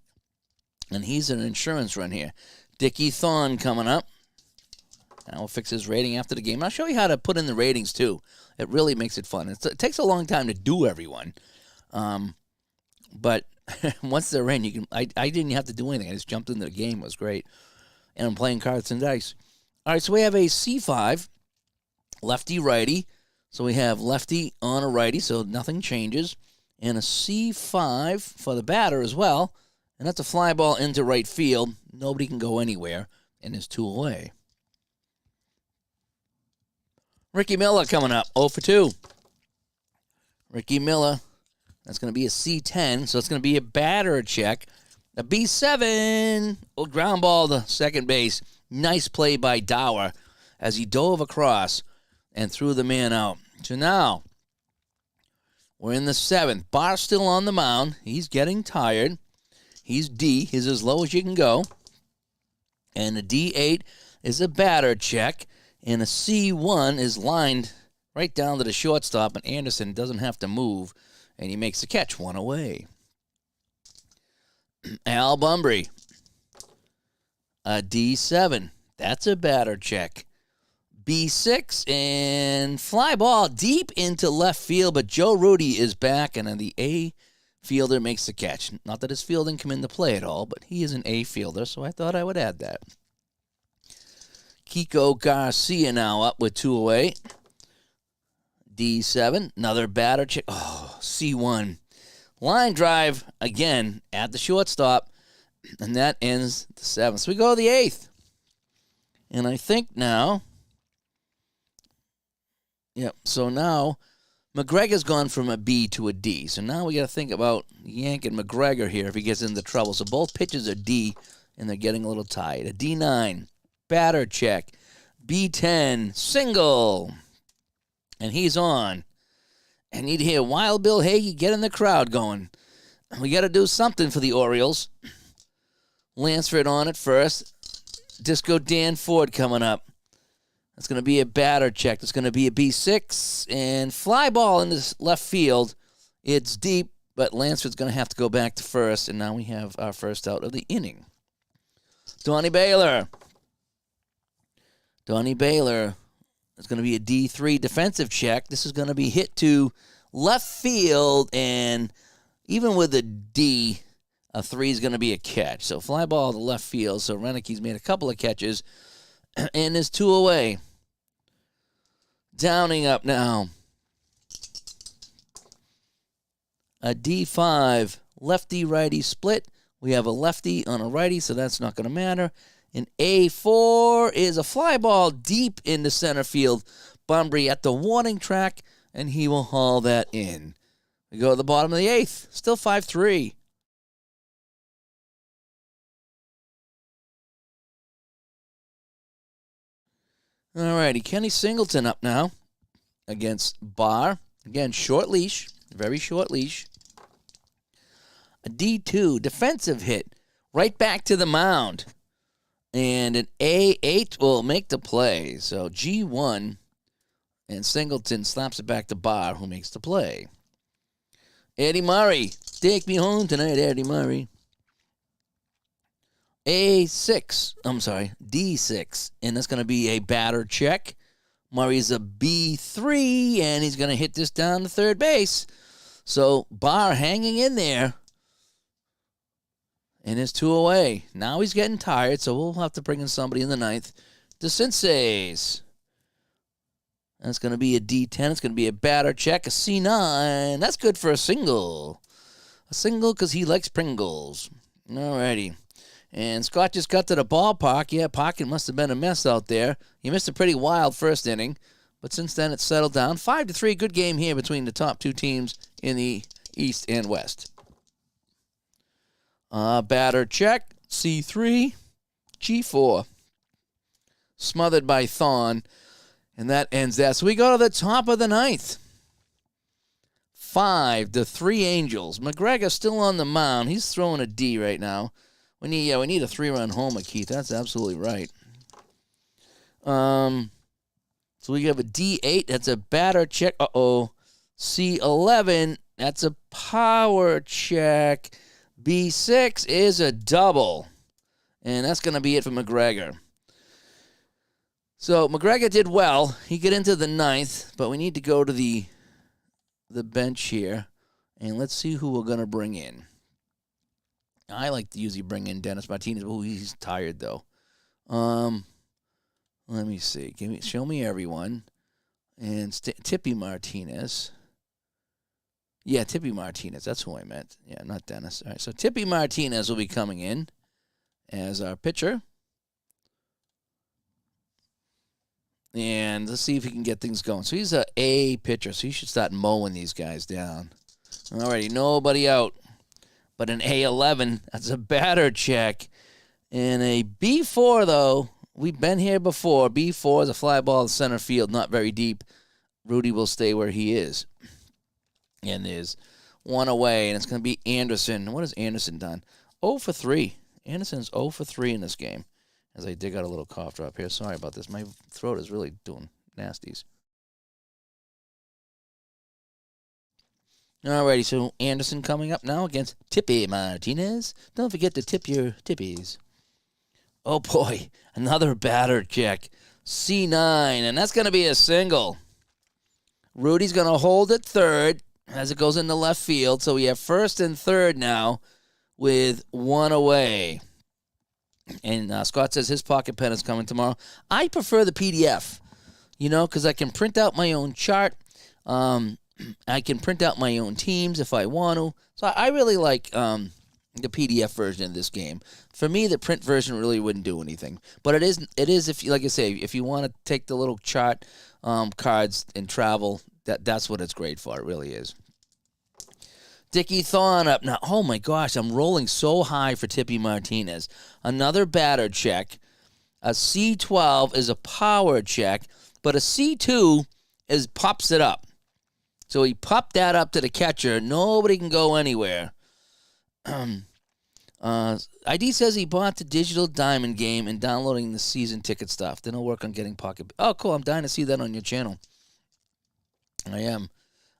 and he's an insurance run here. Dickie Thon coming up. And we'll fix his rating after the game. I'll show you how to put in the ratings, too. It really makes it fun. It takes a long time to do everyone. But once they're in, you can. I didn't have to do anything. I just jumped into the game. It was great. And I'm playing cards and dice. All right, so we have a C5, lefty-righty. So we have lefty on a righty, so nothing changes. And a C5 for the batter as well. And that's a fly ball into right field. Nobody can go anywhere, and there's 2 away. Ricky Miller coming up, 0 for 2. Ricky Miller, that's going to be a C10, so it's going to be a batter check. A B7, ground ball to second base. Nice play by Dower as he dove across and threw the man out. So now, we're in the 7th. Barr's still on the mound. He's getting tired. He's D. He's as low as you can go. And a D8 is a batter check. And a C1 is lined right down to the shortstop, and Anderson doesn't have to move, and he makes the catch, 1 away. Al Bumbry, a D7. That's a batter check. B6, and fly ball deep into left field, but Joe Rudy is back, and then the A fielder makes the catch. Not that his fielding come into play at all, but he is an A fielder, so I thought I would add that. Kiko Garcia now up with 2 away. D7, another batter check. Oh, C1. Line drive again at the shortstop, and that ends the 7th. So we go to the 8th. And I think now, so now McGregor's gone from a B to a D. So now we got to think about yanking McGregor here if he gets into trouble. So both pitches are D, and they're getting a little tight. A D9. Batter check. B10, single. And he's on. I need to hear Wild Bill Hagee getting the crowd going. We got to do something for the Orioles. Lansford on at first. Disco Dan Ford coming up. That's going to be a batter check. That's going to be a B6. And fly ball in this left field. It's deep, but Lansford's going to have to go back to first. And now we have our first out of the inning. Donnie Baylor. Donnie Baylor is going to be a D3 defensive check. This is going to be hit to left field, and even with a D, a 3 is going to be a catch. So fly ball to left field. So Renicke's made a couple of catches, and there's 2 away. Downing up now. A D5 lefty-righty split. We have a lefty on a righty, so that's not going to matter. And A4 is a fly ball deep into center field. Bumbry at the warning track, and he will haul that in. We go to the bottom of the 8th. Still 5-3. All righty, Kenny Singleton up now against Barr. Again, short leash, very short leash. A D2, defensive hit, right back to the mound. And an A8 will make the play. So G1, and Singleton slaps it back to Barr, who makes the play. Eddie Murray, take me home tonight, Eddie Murray. D6, and that's going to be a batter check. Murray's a B3, and he's going to hit this down to third base. So Barr hanging in there. And it's 2 away. Now he's getting tired, so we'll have to bring in somebody in the ninth. DeCinces. That's going to be a D10. It's going to be a batter check, a C9. That's good for a single. A single because he likes Pringles. Alrighty. And Scott just got to the ballpark. Yeah, pocket must have been a mess out there. He missed a pretty wild first inning, but since then it's settled down. 5-3, good game here between the top two teams in the East and West. Batter check, C3, G4. Smothered by Thon, and that ends that. So we go to the top of the ninth. 5-3 Angels. McGregor still on the mound. He's throwing a D right now. We need a 3-run homer, Keith. That's absolutely right. So we have a D8. That's a batter check. C11. That's a power check. B6 is a double. And that's going to be it for McGregor. So McGregor did well. He got into the ninth, but we need to go to the bench here. And let's see who we're going to bring in. I like to usually bring in Dennis Martinez. Oh, he's tired, though. Let me see. Show me everyone. And Tippy Martinez. Yeah, Tippy Martinez. That's who I meant. Yeah, not Dennis. All right, so Tippy Martinez will be coming in as our pitcher. And let's see if he can get things going. So he's an A pitcher, so he should start mowing these guys down. Alrighty, nobody out. But an A11, that's a batter check. And a B4, though, we've been here before. B4 is a fly ball to center field, not very deep. Rudy will stay where he is. And there's one away, and it's going to be Anderson. What has Anderson done? 0 for 3. Anderson's 0 for 3 in this game. As I dig out a little cough drop here. Sorry about this. My throat is really doing nasties. Alrighty, so Anderson coming up now against Tippy Martinez. Don't forget to tip your tippies. Oh, boy. Another batter check. C9, and that's going to be a single. Rudy's going to hold at third as it goes into left field. So we have first and third now with one away. And Scott says his pocket pen is coming tomorrow. I prefer the PDF, because I can print out my own chart. I can print out my own teams if I want to. So I really like the PDF version of this game. For me, the print version really wouldn't do anything. But it is if you, like I say, if you want to take the little chart cards and travel, that's what it's great for. It really is. Dickie Thon up now. Oh, my gosh, I'm rolling so high for Tippy Martinez. Another batter check. A C12 is a power check, but a C2 pops it up. So he popped that up to the catcher. Nobody can go anywhere. ID says he bought the digital diamond game and downloading the season ticket stuff. Then he'll work on getting pocket. Oh, cool. I'm dying to see that on your channel. I am.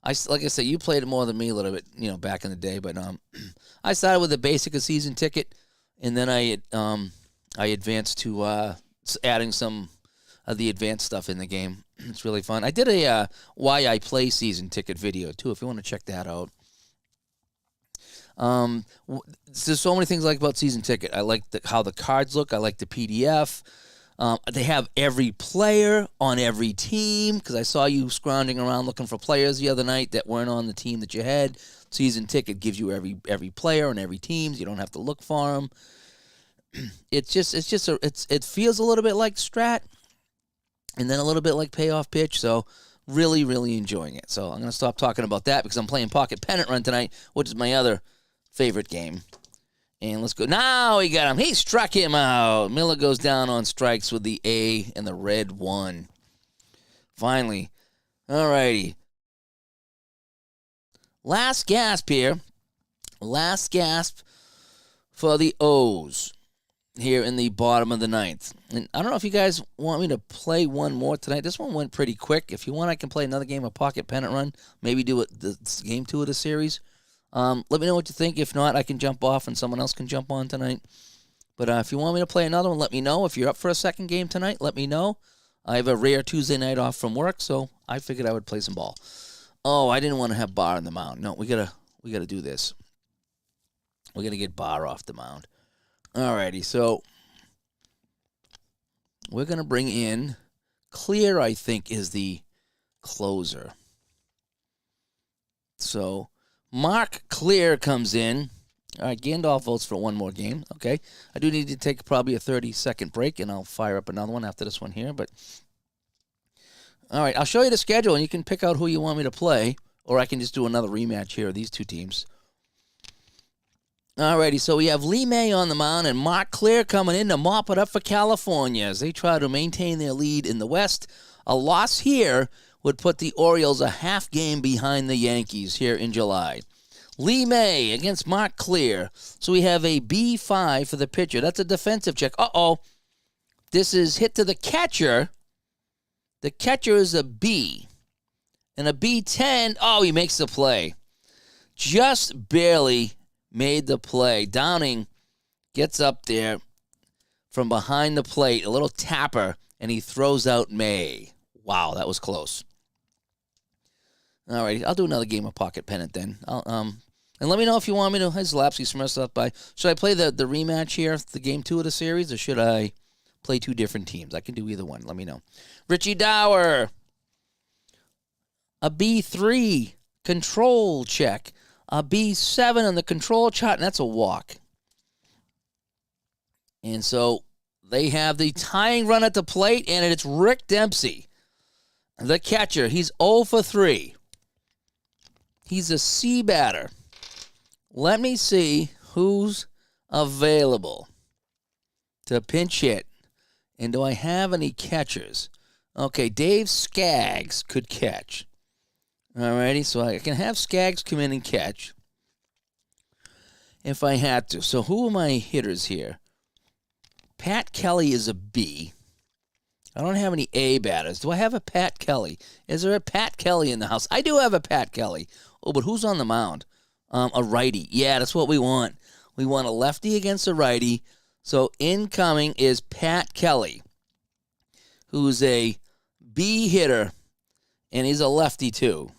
Like I said, you played it more than me a little bit, back in the day. But I started with the basic of season ticket, and then I advanced to adding some of the advanced stuff in the game. It's really fun. I did a why I play season ticket video too, if you want to check that out. There's so many things I like about season ticket. I like how the cards look. I like the PDF. They have every player on every team, because I saw you scrounging around looking for players the other night that weren't on the team that you had. Season ticket gives you every player on every team. So you don't have to look for them. It feels a little bit like Strat, and then a little bit like Payoff Pitch. So really, really enjoying it. So I'm going to stop talking about that because I'm playing Pocket Pennant Run tonight, which is my other favorite game. And let's go. Now he got him. He struck him out. Miller goes down on strikes with the A and the red 1. Finally. All righty. Last gasp here. Last gasp for the O's here in the bottom of the ninth. And I don't know if you guys want me to play one more tonight. This one went pretty quick. If you want, I can play another game of Pocket Pennant Run. Maybe do it the game 2 of the series. Let me know what you think. If not, I can jump off and someone else can jump on tonight. But if you want me to play another one, let me know. If you're up for a second game tonight, let me know. I have a rare Tuesday night off from work, so I figured I would play some ball. Oh, I didn't want to have Bar on the mound. No, we gotta do this. We're gonna get Bar off the mound. Alrighty, so we're gonna bring in Clear. I think is the closer. So Mark Clear comes in. All right, Gandalf votes for one more game. Okay, I do need to take probably a 30-second break, and I'll fire up another one after this one here. But all right, I'll show you the schedule, and you can pick out who you want me to play, or I can just do another rematch here of these two teams. All righty, so we have Lee May on the mound and Mark Clear coming in to mop it up for California as they try to maintain their lead in the West. A loss here would put the Orioles a half game behind the Yankees here in July. Lee May against Mark Clear. So we have a B5 for the pitcher. That's a defensive check. Uh-oh. This is hit to the catcher. The catcher is a B. And a B10. Oh, he makes the play. Just barely made the play. Downing gets up there from behind the plate, a little tapper, and he throws out May. Wow, that was close. All right, I'll do another game of Pocket Pennant then. And let me know if you want me to. His Lapsy messed up by. Should I play the rematch here, the game 2 of the series, or should I play two different teams? I can do either one. Let me know. Richie Dower, a B3 control check. A B7 on the control chart, and that's a walk. And so they have the tying run at the plate, and it's Rick Dempsey, the catcher. He's 0 for 3. He's a C batter. Let me see who's available to pinch hit. And do I have any catchers? Okay, Dave Skaggs could catch. Alrighty, so I can have Skaggs come in and catch if I had to. So who are my hitters here? Pat Kelly is a B. I don't have any A batters. Do I have a Pat Kelly? Is there a Pat Kelly in the house? I do have a Pat Kelly. Oh, but who's on the mound? A righty. Yeah, that's what we want. We want a lefty against a righty. So incoming is Pat Kelly, who's a B hitter, and he's a lefty too.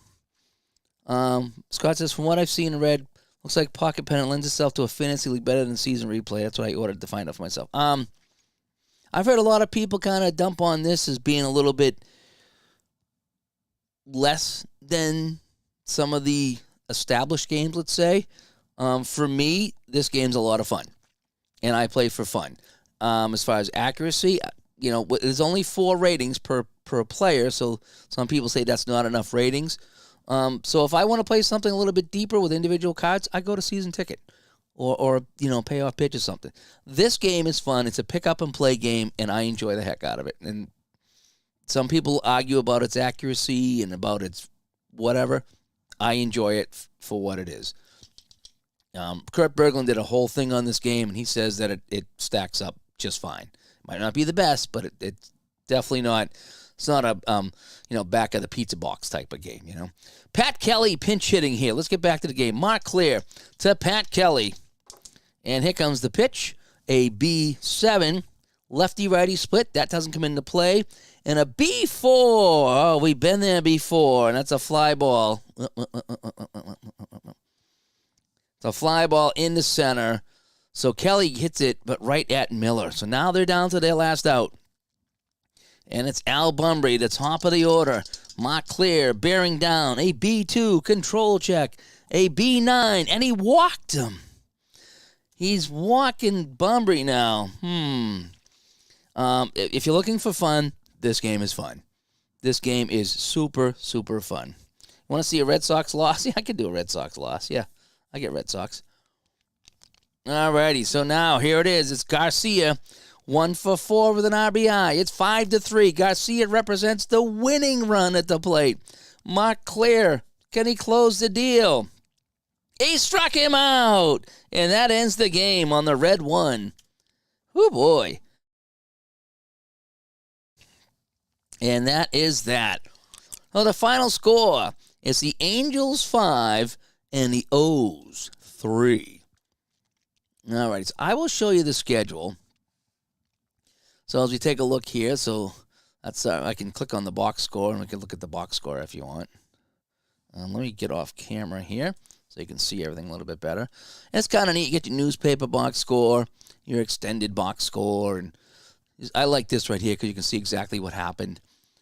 Scott says, from what I've seen and read, looks like Pocket Pennant lends itself to a fantasy league better than season replay. That's what I ordered to find out for myself. I've heard a lot of people kind of dump on this as being a little bit less than some of the established games, let's say. For me, this game's a lot of fun, and I play for fun. As far as accuracy, there's only 4 ratings per player, so some people say that's not enough ratings. So if I want to play something a little bit deeper with individual cards, I go to season ticket or pay off pitch or something. This game is fun. It's a pick up and play game, and I enjoy the heck out of it. And some people argue about its accuracy and about its whatever. I enjoy it for what it is. Kurt Berglund did a whole thing on this game, and he says that it stacks up just fine. Might not be the best, but it's definitely not. It's not a back of the pizza box type of game, Pat Kelly pinch hitting here. Let's get back to the game. Mark Clear to Pat Kelly. And here comes the pitch. A B7. Lefty-righty split. That doesn't come into play. And a B4. Oh, we've been there before. And that's a fly ball. It's a fly ball in the center. So Kelly hits it, but right at Miller. So now they're down to their last out. And it's Al Bunbury, the top of the order. Mark Clear bearing down. A B2 control check. A B9. And he walked him. He's walking Bunbury now. If you're looking for fun, this game is fun. This game is super, super fun. You want to see a Red Sox loss? Yeah, I could do a Red Sox loss. Yeah, I get Red Sox. Alrighty, so now here it is. It's Garcia. 1 for 4 with an RBI. It's 5-3. Garcia represents the winning run at the plate. Mark Clear Can he close the deal? He struck him out, and that ends the game on the red one. Oh, boy. And that is that. Well, the final score is the Angels 5 and the O's 3. All right, so I will show you the schedule. So as we take a look here, so that's I can click on the box score, and we can look at the box score if you want. Let me get off camera here so you can see everything a little bit better. And it's kind of neat. You get your newspaper box score, your extended box score, and I like this right here because you can see exactly what happened.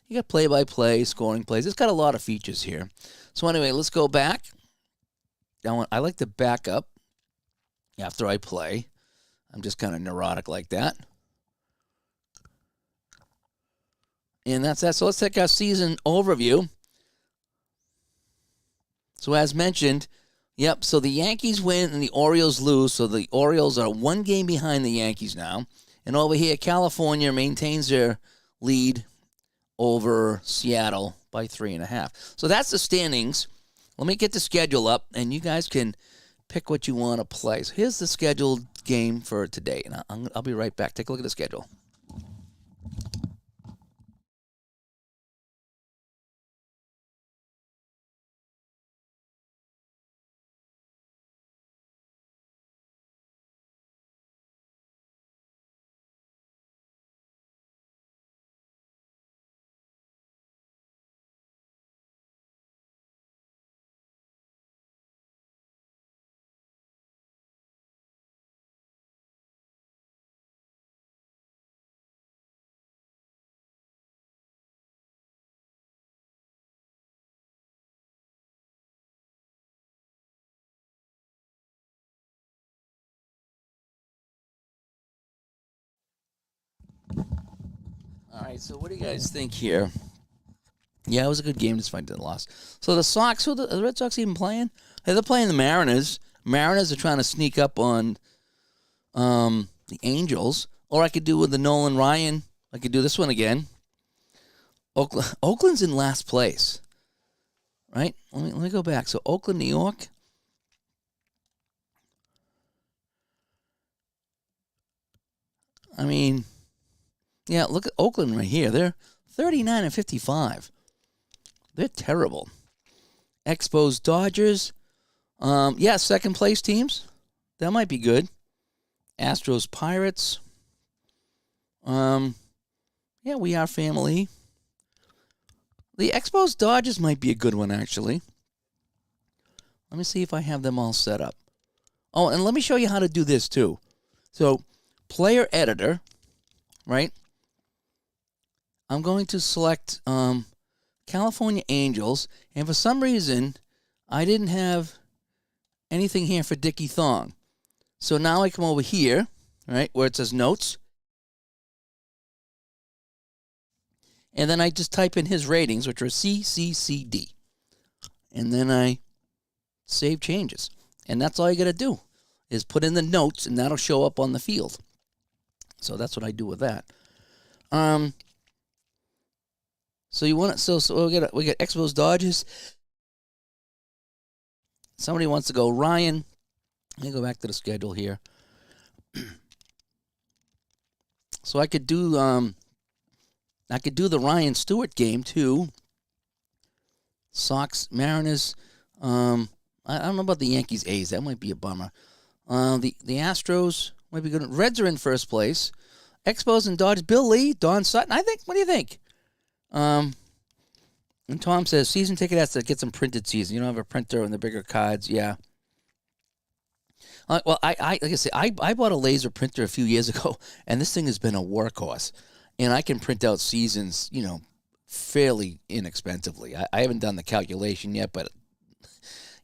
You got play-by-play, scoring plays. It's got a lot of features here. So anyway, let's go back. I like to back up after I play. I'm just kind of neurotic like that. And that's that. So let's take our season overview. So as mentioned, yep, so the Yankees win and the Orioles lose. So the Orioles are 1 game behind the Yankees now. And over here, California maintains their lead over Seattle by 3.5. So that's the standings. Let me get the schedule up, and you guys can pick what you want to play. So here's the scheduled game for today, and I'll be right back. Take a look at the schedule. All right, so what do you guys think here? Yeah, it was a good game despite the loss. So the Sox, who are the Red Sox even playing? Hey, they're playing the Mariners. Mariners are trying to sneak up on the Angels. Or I could do with the Nolan Ryan. I could do this one again. Oakland's in last place, right? Let me go back. So Oakland, New York. I mean, yeah, look at Oakland right here. They're 39 and 55. They're terrible. Expos, Dodgers. Yeah, second place teams. That might be good. Astros, Pirates. Yeah, we are family. The Expos, Dodgers might be a good one, actually. Let me see if I have them all set up. Oh, and let me show you how to do this, too. So, player editor, right? I'm going to select California Angels, and for some reason, I didn't have anything here for Dickie Thong. So now I come over here, right, where it says notes, and then I just type in his ratings, which are CCCD, and then I save changes. And that's all you got to do is put in the notes, and that'll show up on the field. So that's what I do with that. So you want to, so we got Expos, Dodgers. Somebody wants to go Ryan. Let me go back to the schedule here. So I could do the Ryan Stewart game too. Sox, Mariners. I don't know about the Yankees, A's. That might be a bummer. The Astros might be good. Reds are in first place. Expos and Dodgers. Bill Lee, Don Sutton. What do you think? And Tom says season ticket has to get some printed season. You don't have a printer and the bigger cards. Yeah. Well, like I say, I bought a laser printer a few years ago, and this thing has been a workhorse. And I can print out seasons, fairly inexpensively. I haven't done the calculation yet, but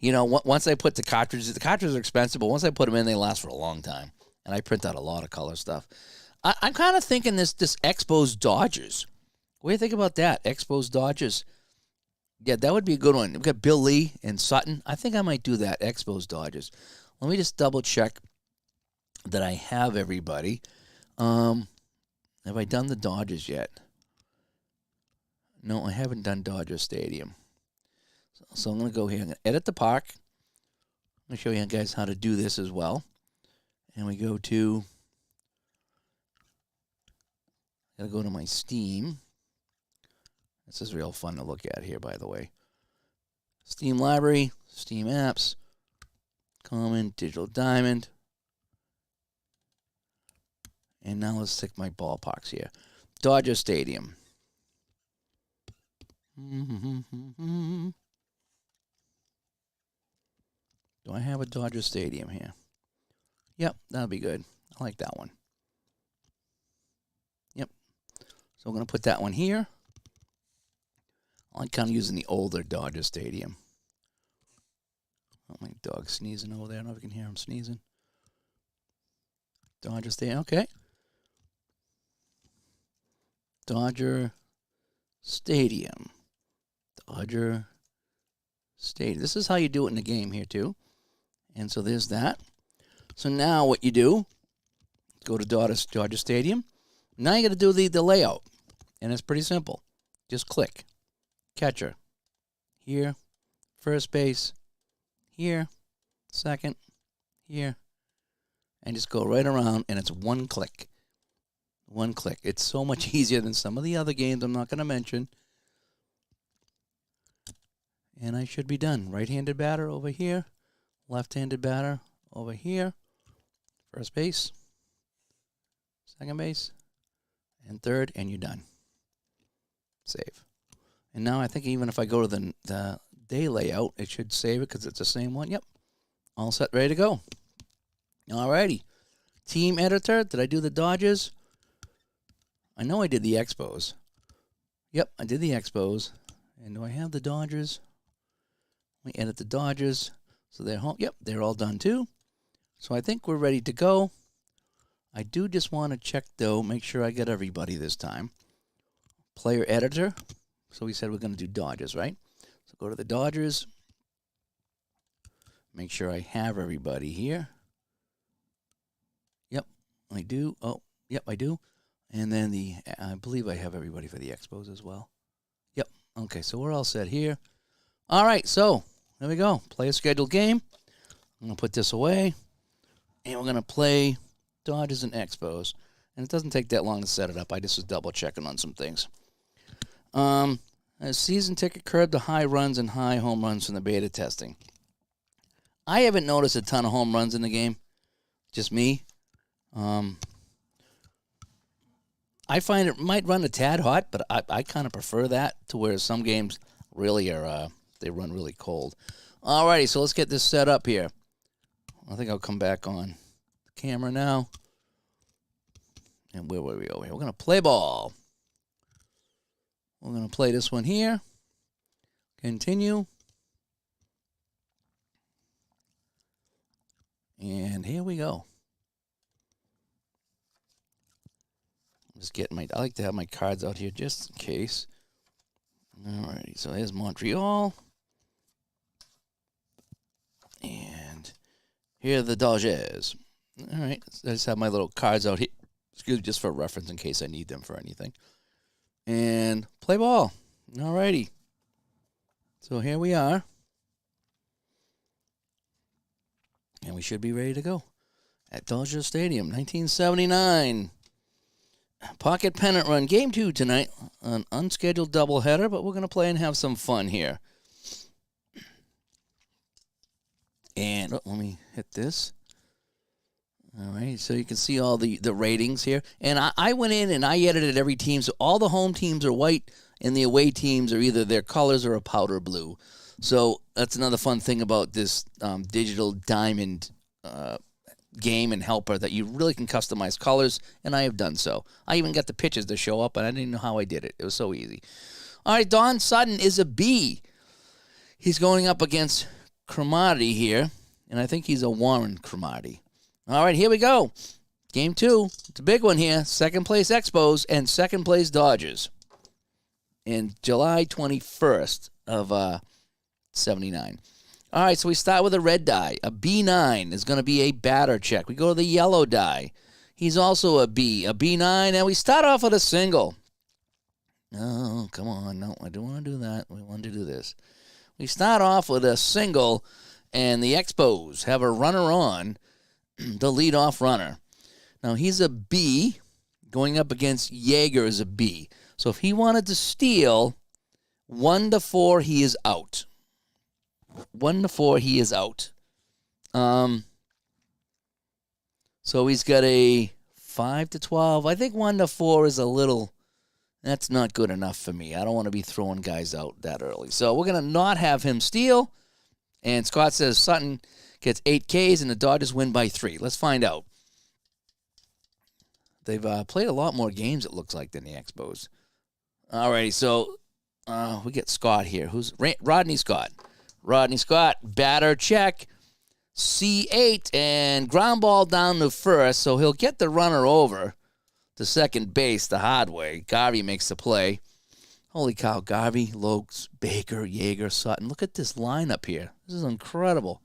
once I put the cartridges are expensive, but once I put them in, they last for a long time. And I print out a lot of color stuff. I'm kind of thinking this Expos Dodgers. What do you think about that? Expos Dodgers. Yeah, that would be a good one. We've got Bill Lee and Sutton. I think I might do that, Expos Dodgers. Let me just double check that I have everybody. Have I done the Dodgers yet? No, I haven't done Dodger Stadium. So I'm going to go here. I'm going to edit the park. I'm going to show you guys how to do this as well. And we go to, got to go to my Steam. This is real fun to look at here, by the way. Steam Library, Steam Apps, Common, Digital Diamond. And now let's stick my ballparks here. Dodger Stadium. Do I have a Dodger Stadium here? Yep, that'll be good. I like that one. Yep. So we're going to put that one here. I like kind of using the older Dodger Stadium. Oh, my dog's sneezing over there. I don't know if you can hear him sneezing. Dodger Stadium. Okay. Dodger Stadium. Dodger Stadium. This is how you do it in the game here, too. And so there's that. So now what you do, go to Dodger Stadium. Now you got to do the layout. And it's pretty simple. Just click. Catcher. Here. First base. Here. Second. Here. And just go right around, and it's one click. One click. It's so much easier than some of the other games I'm not going to mention. And I should be done. Right-handed batter over here. Left-handed batter over here. First base. Second base. And third, and you're done. Save. And now I think even if I go to the day layout, it should save it because it's the same one. Yep. All set, ready to go. All righty. Team editor. Did I do the Dodgers? I know I did the Expos. Yep, I did the Expos. And do I have the Dodgers? Let me edit the Dodgers. So they're home. Yep, they're all done too. So I think we're ready to go. I do just want to check, though, make sure I get everybody this time. Player editor. So we said we're going to do Dodgers, right? So go to the Dodgers. Make sure I have everybody here. Yep, I do. Oh, yep, I do. And then I believe I have everybody for the Expos as well. Yep. Okay, so we're all set here. All right, so there we go. Play a scheduled game. I'm going to put this away. And we're going to play Dodgers and Expos. And it doesn't take that long to set it up. I just was double checking on some things. A season ticket curbed the high runs and high home runs from the beta testing. I haven't noticed a ton of home runs in the game. Just me. I find it might run a tad hot, but I kind of prefer that to where some games really are, they run really cold. Alrighty, so let's get this set up here. I think I'll come back on the camera now. And where were we over here? We're going to play ball. We're going to play this one here. Continue. And here we go. Just getting I like to have my cards out here just in case. Alrighty, so there's Montreal. And here are the Dodgers. Alright, I just have my little cards out here. Excuse me, just for reference in case I need them for anything. And play ball. Alrighty. So here we are. And we should be ready to go. At Dodger Stadium, 1979. Pocket Pennant Run, Game 2 tonight. An unscheduled doubleheader, but we're going to play and have some fun here. And let me hit this. All right, so you can see all the ratings here. And I went in and I edited every team. So all the home teams are white and the away teams are either their colors or a powder blue. So that's another fun thing about this digital diamond game and helper, that you really can customize colors, and I have done so. I even got the pictures to show up, and I didn't know how I did it. It was so easy. All right, Don Sutton is a B. He's going up against Cromartie here, and I think he's a Warren Cromartie. All right, here we go. Game 2. It's a big one here. Second place Expos and second place Dodgers. In July 21st of 79. All right, so we start with a red die. A B9 is going to be a batter check. We go to the yellow die. He's also a B. A B9, and we start off with a single. Oh, come on. No, I don't want to do that. We want to do this. We start off with a single, and the Expos have a runner on, the leadoff runner. Now, he's a B, going up against Yeager as a B. So if he wanted to steal, 1-4, he is out. 1-4, he is out. So he's got a 5-12. I think 1-4 is a little, that's not good enough for me. I don't want to be throwing guys out that early. So we're going to not have him steal. And Scott says Sutton gets 8 Ks and the Dodgers win by 3. Let's find out. They've played a lot more games, it looks like, than the Expos. Alrighty, so we get Scott here. Who's Rodney Scott? Rodney Scott, batter check, C8, and ground ball down to first, so he'll get the runner over to second base the hard way. Garvey makes the play. Holy cow, Garvey, Lokes, Baker, Yeager, Sutton. Look at this lineup here. This is incredible.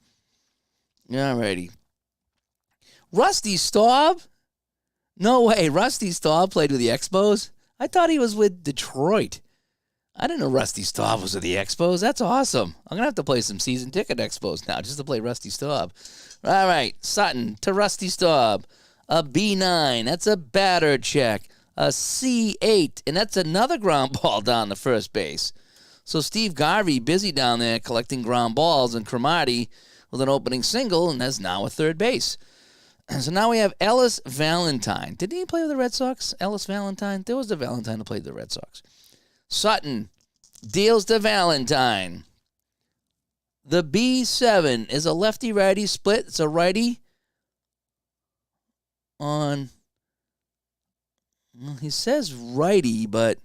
Alrighty. Rusty Staub? No way, Rusty Staub played with the Expos? I thought he was with Detroit. I didn't know Rusty Staub was with the Expos. That's awesome. I'm going to have to play some season ticket Expos now just to play Rusty Staub. All right, Sutton to Rusty Staub. A B9, that's a batter check. A C8, and that's another ground ball down to first base. So Steve Garvey busy down there collecting ground balls, and Cromartie with an opening single, and that's now a third base. So now we have Ellis Valentine. Did he play with the Red Sox? Ellis Valentine? There was a Valentine who played with the Red Sox. Sutton deals to Valentine. The B7 is a lefty-righty split. It's a righty on, well, he says righty, but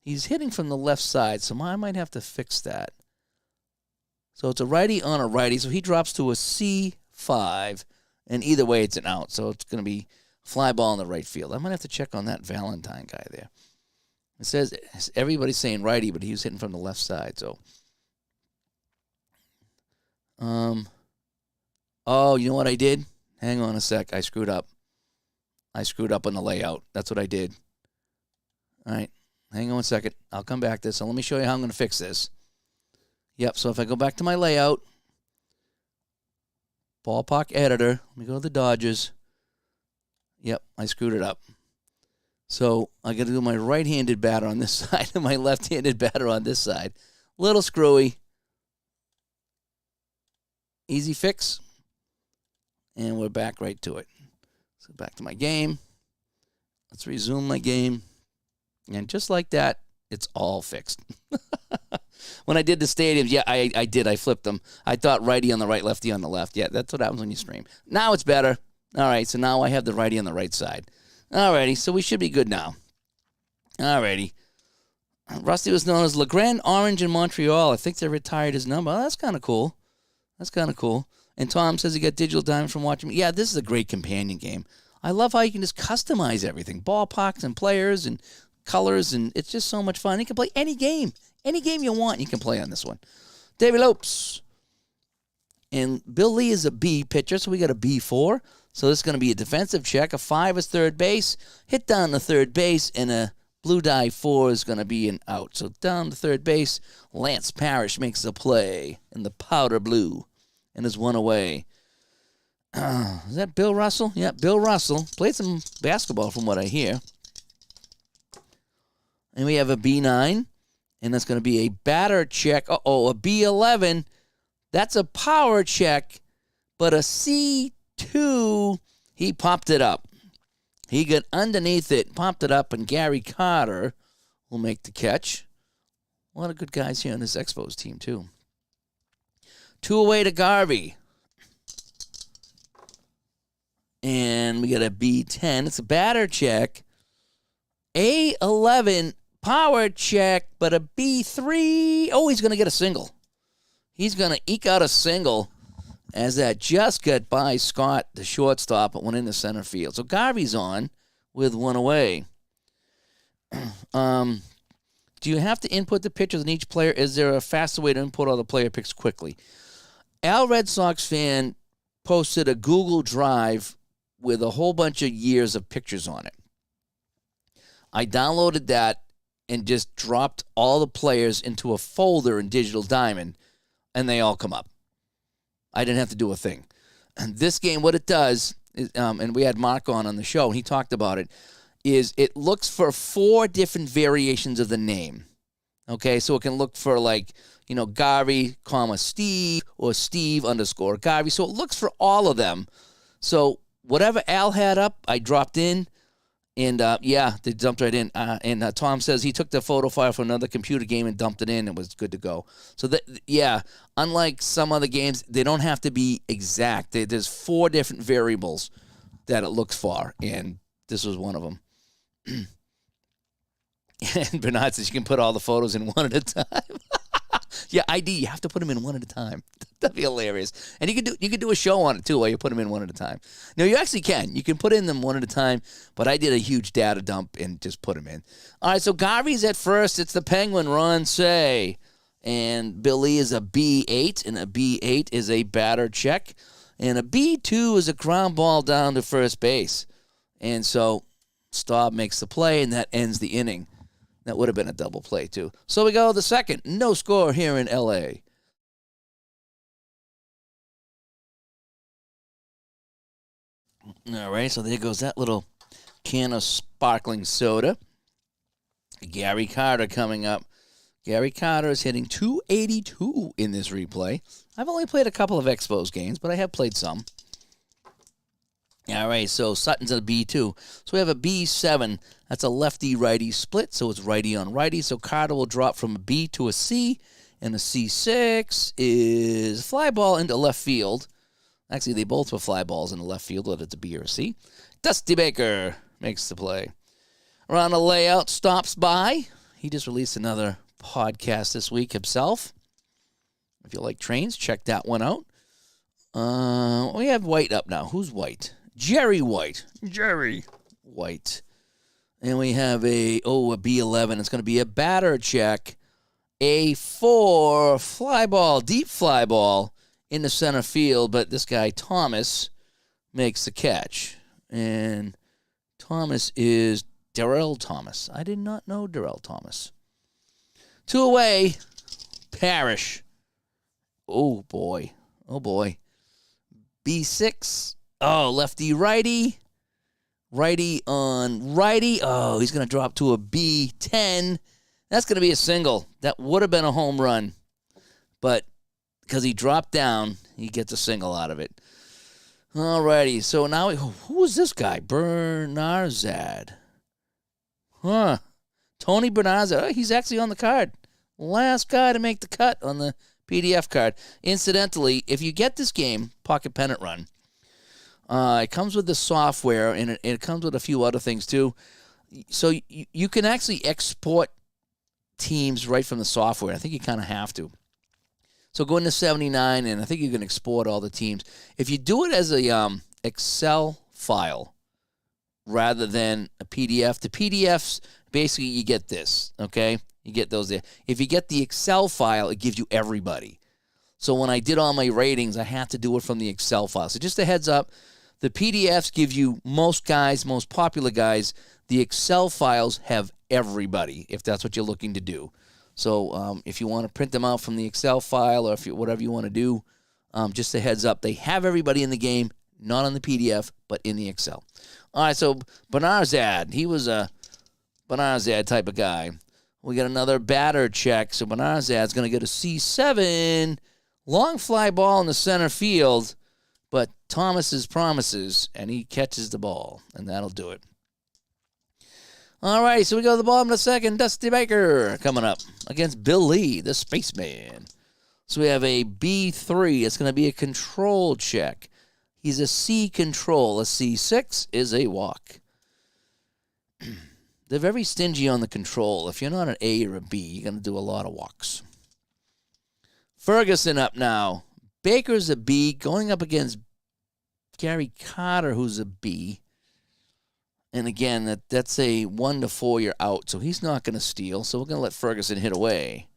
he's hitting from the left side, so I might have to fix that. So it's a righty on a righty, so he drops to a C5, and either way it's an out, so it's going to be fly ball in the right field. I might have to check on that Valentine guy there. It says everybody's saying righty, but he was hitting from the left side, so. Oh, you know what I did? Hang on a sec. I screwed up. I screwed up on the layout. That's what I did. All right. Hang on a second. I'll come back to this. So let me show you how I'm going to fix this. Yep, so if I go back to my layout, ballpark editor, let me go to the Dodgers. Yep, I screwed it up. So I got to do my right-handed batter on this side and my left-handed batter on this side. Little screwy. Easy fix. And we're back right to it. So back to my game. Let's resume my game. And just like that, it's all fixed. When I did the stadiums, yeah, I did. I flipped them. I thought righty on the right, lefty on the left. Yeah, that's what happens when you stream. Now it's better. All right, so now I have the righty on the right side. All righty, so we should be good now. All righty. Rusty was known as LeGrand Orange in Montreal. I think they retired his number. Oh, that's kind of cool. That's kind of cool. And Tom says he got digital diamond from watching me. Yeah, this is a great companion game. I love how you can just customize everything. Ballparks and players and colors, and it's just so much fun. You can play any game. Any game you want, you can play on this one. David Lopes. And Bill Lee is a B pitcher, so we got a B4. So this is going to be a defensive check. A 5 is third base. Hit down to third base, and a blue die 4 is going to be an out. So down to third base, Lance Parrish makes the play in the powder blue and is one away. Is that Bill Russell? Yeah, Bill Russell. Played some basketball from what I hear. And we have a B9. And that's going to be a batter check. Uh-oh, a B11. That's a power check. But a C2, he popped it up. He got underneath it, popped it up, and Gary Carter will make the catch. A lot of good guys here on this Expos team, too. 2 away to Garvey. And we got a B10. It's a batter check. A11. Power check, but a B3. Oh, he's going to get a single. He's going to eke out a single as that just got by Scott, the shortstop, but went into center field. So Garvey's on with 1 away. Do you have to input the pitchers in each player? Is there a faster way to input all the player picks quickly? Al Red Sox fan posted a Google Drive with a whole bunch of years of pictures on it. I downloaded that and just dropped all the players into a folder in Digital Diamond, and they all come up. I didn't have to do a thing. And this game, what it does, is, and we had Mark on the show, and he talked about it, is it looks for 4 different variations of the name. Okay, so it can look for like, Garvey, Steve, or Steve _ Garvey. So it looks for all of them. So whatever Al had up, I dropped in, and they dumped right in. And Tom says he took the photo file from another computer game and dumped it in, and was good to go. So unlike some other games, they don't have to be exact. There's 4 different variables that it looks for, and this was one of them. And Bernard says you can put all the photos in one at a time. Yeah, ID, you have to put them in one at a time. That'd be hilarious. And you can do a show on it too, where you put them in one at a time. No, you actually can. You can put in them one at a time, but I did a huge data dump and just put them in. All right, so Garvey's at first. It's the Penguin run, say. And Billy is a B8, and a B8 is a batter check. And a B2 is a ground ball down to first base. And so Staub makes the play, and that ends the inning. That would have been a double play, too. So we go to the second. No score here in L.A. All right, so there goes that little can of sparkling soda. Gary Carter coming up. Gary Carter is hitting .282 in this replay. I've only played a couple of Expos games, but I have played some. All right, so Sutton's a B2. So we have a B7. That's a lefty-righty split, so it's righty on righty. So Carter will drop from a B to a C, and a C6 is fly ball into left field. Actually, they both were fly balls in the left field, whether it's a B or a C. Dusty Baker makes the play. Around the layout, stops by. He just released another podcast this week himself. If you like trains, check that one out. We have White up now. Who's White? Jerry White. Jerry White. And we have a B11. It's going to be a batter check. A4 fly ball, deep fly ball in the center field, but this guy, Thomas, makes the catch. And Thomas is Darrell Thomas. I did not know Darrell Thomas. 2 away, Parrish. Oh, boy. Oh, boy. B6. Oh, lefty-righty. Righty on righty. Oh, he's going to drop to a B10. That's going to be a single. That would have been a home run. But because he dropped down, he gets a single out of it. All righty. So now, who is this guy? Bernarzad. Huh. Tony Bernarzad. Oh, he's actually on the card. Last guy to make the cut on the PDF card. Incidentally, if you get this game, Pocket Pennant Run, it comes with the software, and it comes with a few other things, too. So you can actually export teams right from the software. I think you kind of have to. So go into 79, and I think you can export all the teams. If you do it as a Excel file rather than a PDF, the PDFs, basically you get this, okay? You get those there. If you get the Excel file, it gives you everybody. So when I did all my ratings, I had to do it from the Excel file. So just a heads up, the PDFs give you most guys, most popular guys. The Excel files have everybody, if that's what you're looking to do. So if you want to print them out from the Excel file, or whatever you want to do, just a heads up, they have everybody in the game, not on the PDF, but in the Excel. All right, so Bernarzad, he was a Bernarzad type of guy. We got another batter check, so Bernarzad's going to get a C7. Long fly ball in the center field, but Thomas's promises, and he catches the ball, and that'll do it. All right, so we go to the bottom of the second. Dusty Baker coming up against Bill Lee, the spaceman. So we have a B3. It's going to be a control check. He's a C control. A C6 is a walk. They're very stingy on the control. If you're not an A or a B, you're going to do a lot of walks. Ferguson up now. Baker's a B, going up against Gary Carter, who's a B. And again, that's a 1 to 4 you're out, so he's not going to steal. So we're going to let Ferguson hit away.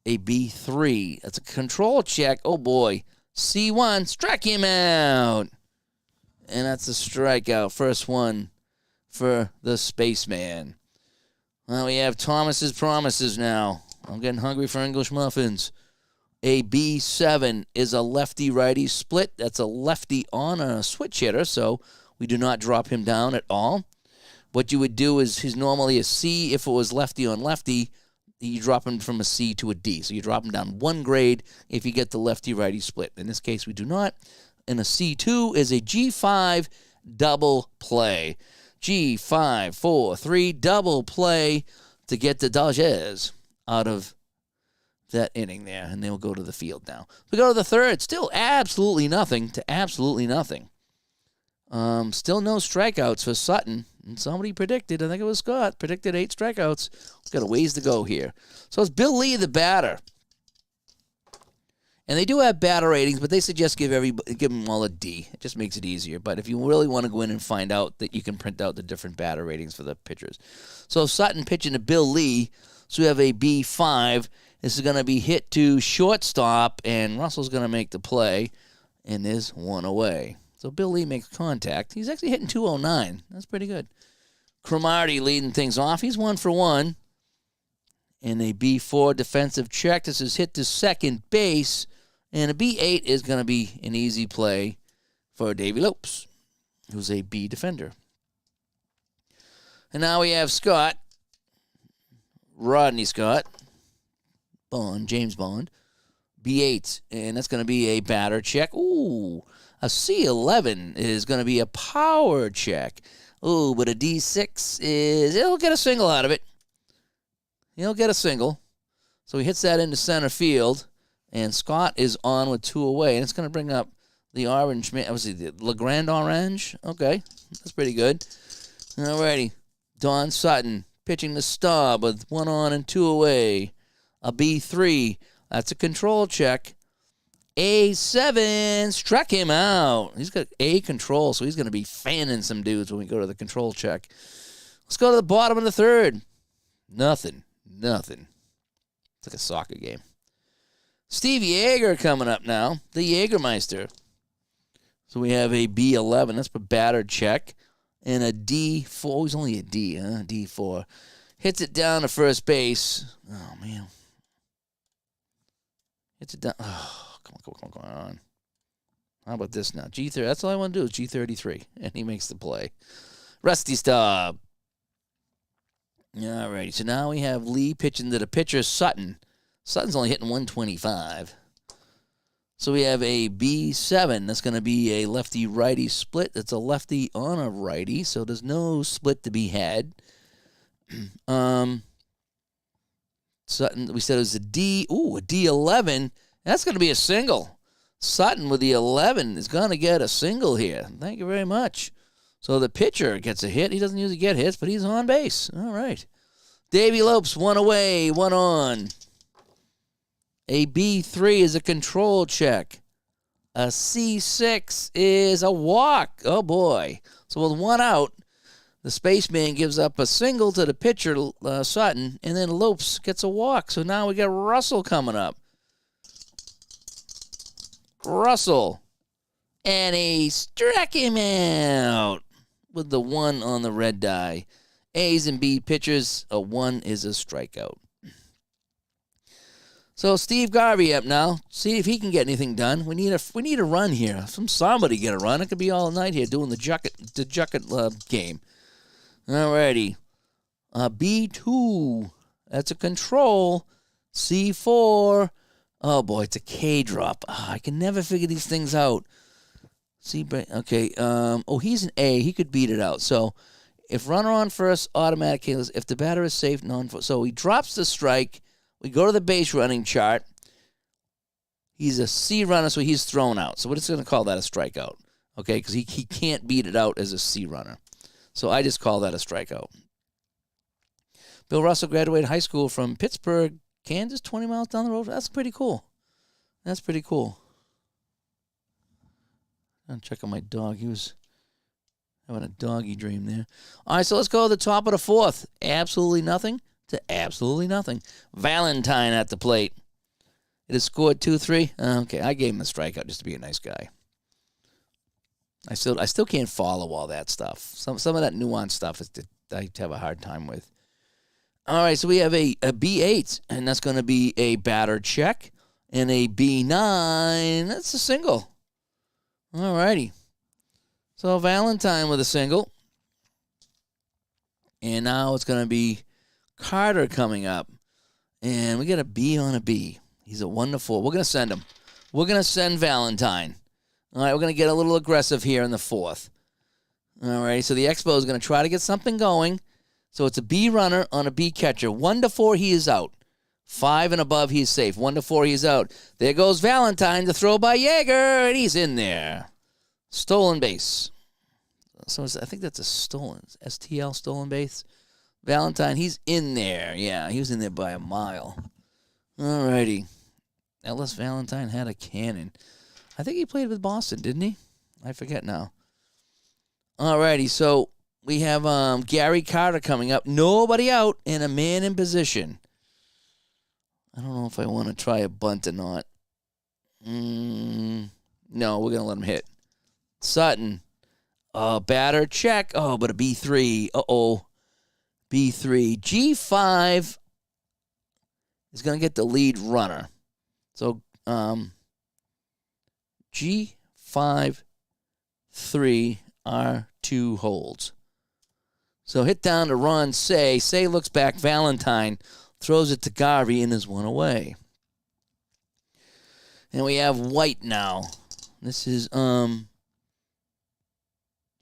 A B3. That's a control check. Oh, boy. C1. Strike him out. And that's a strikeout. First one for the spaceman. Well, we have Thomas's Promises now. I'm getting hungry for English muffins. A B7 is a lefty-righty split. That's a lefty on a switch hitter, so we do not drop him down at all. What you would do is he's normally a C. If it was lefty on lefty, you drop him from a C to a D. So you drop him down one grade if you get the lefty-righty split. In this case, we do not. And a C2 is a G5 double play. G5, 4, 3, double play to get the Dodgers out of that inning there, and they'll go to the field now. We go to the third. Still absolutely nothing to absolutely nothing. Still no strikeouts for Sutton. And somebody predicted, I think it was Scott, predicted 8 strikeouts. We've got a ways to go here. So it's Bill Lee, the batter. And they do have batter ratings, but they suggest give them all a D. It just makes it easier. But if you really want to go in and find out, that you can print out the different batter ratings for the pitchers. So Sutton pitching to Bill Lee. So we have a B5. This is going to be hit to shortstop, and Russell's going to make the play, and there's one away. So Bill Lee makes contact. He's actually hitting 209. That's pretty good. Cromartie leading things off. He's 1 for 1. And a B4 defensive check. This is hit to second base. And a B8 is going to be an easy play for Davey Lopes, who's a B defender. And now we have Scott. Rodney Scott. James Bond. B8. And that's going to be a batter check. Ooh. A C11 is going to be a power check. Ooh, but a D6 is, he'll get a single out of it. He'll get a single. So he hits that into center field. And Scott is on with 2 away. And it's going to bring up the orange man. Was it the LeGrand Orange? Okay. That's pretty good. Alrighty. Don Sutton pitching the Staub with 1 on and 2 away. A B3. That's a control check. A7 struck him out. He's got A control, so he's going to be fanning some dudes when we go to the control check. Let's go to the bottom of the third. Nothing. It's like a soccer game. Steve Yeager coming up now, the Jägermeister. So we have a B11. That's a batter check. And a D4. He's only a D, huh? D4. Hits it down to first base. Oh, man. Hits it down. Oh. Come on. How about this now? G30. That's all I want to do is G33. And he makes the play. Rusty Staub. All right. So now we have Lee pitching to the pitcher, Sutton. Sutton's only hitting 125. So we have a B7. That's going to be a lefty-righty split. That's a lefty on a righty. So there's no split to be had. Sutton, we said it was a D. Ooh, a D11. That's going to be a single. Sutton with the 11 is going to get a single here. Thank you very much. So the pitcher gets a hit. He doesn't usually get hits, but he's on base. All right. Davey Lopes, 1 away, 1 on. A B3 is a control check. A C6 is a walk. Oh, boy. So with 1 out, the spaceman gives up a single to the pitcher, Sutton, and then Lopes gets a walk. So now we got Russell coming up. Russell. And he struck him out with the 1 on the red die. A's and B pitchers, a 1 is a strikeout. So Steve Garvey up now. See if he can get anything done. We need a run here. Somebody get a run. It could be all night here doing the Jucket game. Alrighty. B2. That's a control. C4. Oh, boy, it's a K drop. I can never figure these things out. Okay. He's an A. He could beat it out. So if runner on first, automatic. If the batter is safe, so he drops the strike. We go to the base running chart. He's a C runner, so he's thrown out. So we're just going to call that a strikeout, okay? Because he can't beat it out as a C runner. So I just call that a strikeout. Bill Russell graduated high school from Pittsburgh, Kansas, 20 miles down the road. That's pretty cool. I'm checking my dog. He was having a doggy dream there. All right, so let's go to the top of the fourth. Absolutely nothing to absolutely nothing. Valentine at the plate. It has scored 2-3. Okay, I gave him a strikeout just to be a nice guy. I still can't follow all that stuff. Some of that nuanced stuff I have a hard time with. All right, so we have a B8, and that's going to be a batter check. And a B9, that's a single. All righty. So Valentine with a single. And now it's going to be Carter coming up. And we got a B on a B. He's a 1-4. We're going to send him. We're going to send Valentine. All right, we're going to get a little aggressive here in the 4th. All right, so the Expos is going to try to get something going. So it's a B runner on a B catcher. 1-4, he is out. 5 and above, he's safe. 1-4, he's out. There goes Valentine to throw by Yeager, and he's in there. Stolen base. So I think that's a stolen, STL, stolen base. Valentine, he's in there. Yeah, he was in there by a mile. All righty. Ellis Valentine had a cannon. I think he played with Boston, didn't he? I forget now. All righty, so we have Gary Carter coming up. Nobody out and a man in position. I don't know if I want to try a bunt or not. No, we're going to let him hit. Sutton. Batter check. Oh, but a B3. Uh-oh. B3. G5 is going to get the lead runner. So, G5, 3, R2 holds. So hit down to Ron Say. Say looks back. Valentine throws it to Garvey and is one away. And we have White now. This is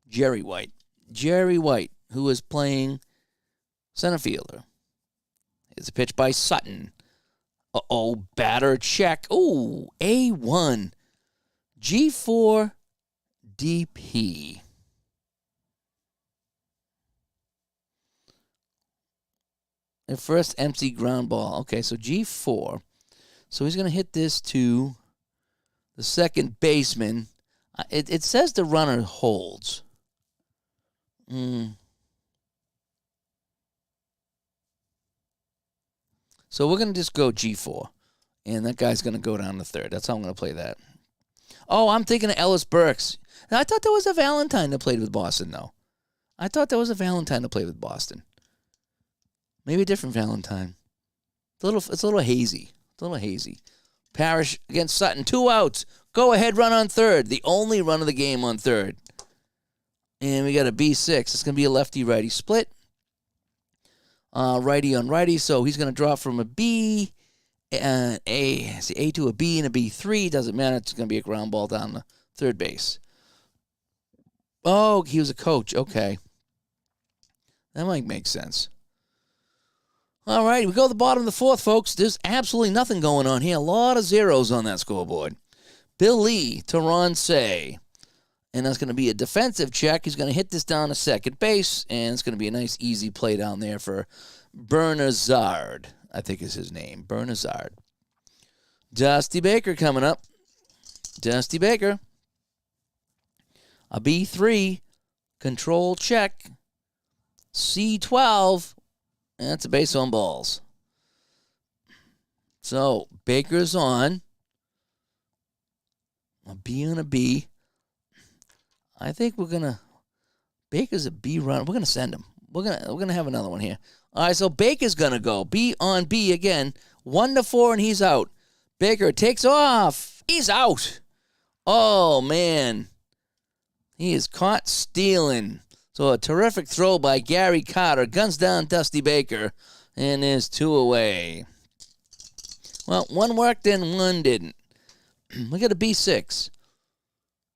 Jerry White. Jerry White, who is playing center fielder. It's a pitch by Sutton. Uh-oh, batter check. Ooh, A1. G4, DP. The first empty ground ball. Okay, so G4. So he's going to hit this to the second baseman. It says the runner holds. So we're going to just go G4. And that guy's going to go down to third. That's how I'm going to play that. Oh, I'm thinking of Ellis Burks. Now, I thought there was a Valentine that played with Boston, though. I thought there was a Valentine that played with Boston. Maybe a different Valentine. It's a little hazy. It's a little hazy. Parrish against Sutton. 2 outs. Go ahead, run on third. The only run of the game on third. And we got a B6. It's going to be a lefty-righty split. Righty on righty. So he's going to drop from a B, A to a B and a B3. Doesn't matter. It's going to be a ground ball down the third base. Oh, he was a coach. Okay. That might make sense. All right, we go to the bottom of the 4th, folks. There's absolutely nothing going on here. A lot of zeros on that scoreboard. Bill Lee to Ron Say. And that's going to be a defensive check. He's going to hit this down to second base, and it's going to be a nice, easy play down there for Bernazard, I think is his name. Bernazard. Dusty Baker coming up. Dusty Baker. A B3. Control check. C12. And that's a base on balls. So, Baker's on. A B on a B. I think we're going to... Baker's a B runner. We're going to send him. We're gonna have another one here. All right, so Baker's going to go. B on B again. 1-4, and he's out. Baker takes off. He's out. Oh, man. He is caught stealing. So a terrific throw by Gary Carter. Guns down Dusty Baker. And there's 2 away. Well, 1 worked and 1 didn't. Look at a B6.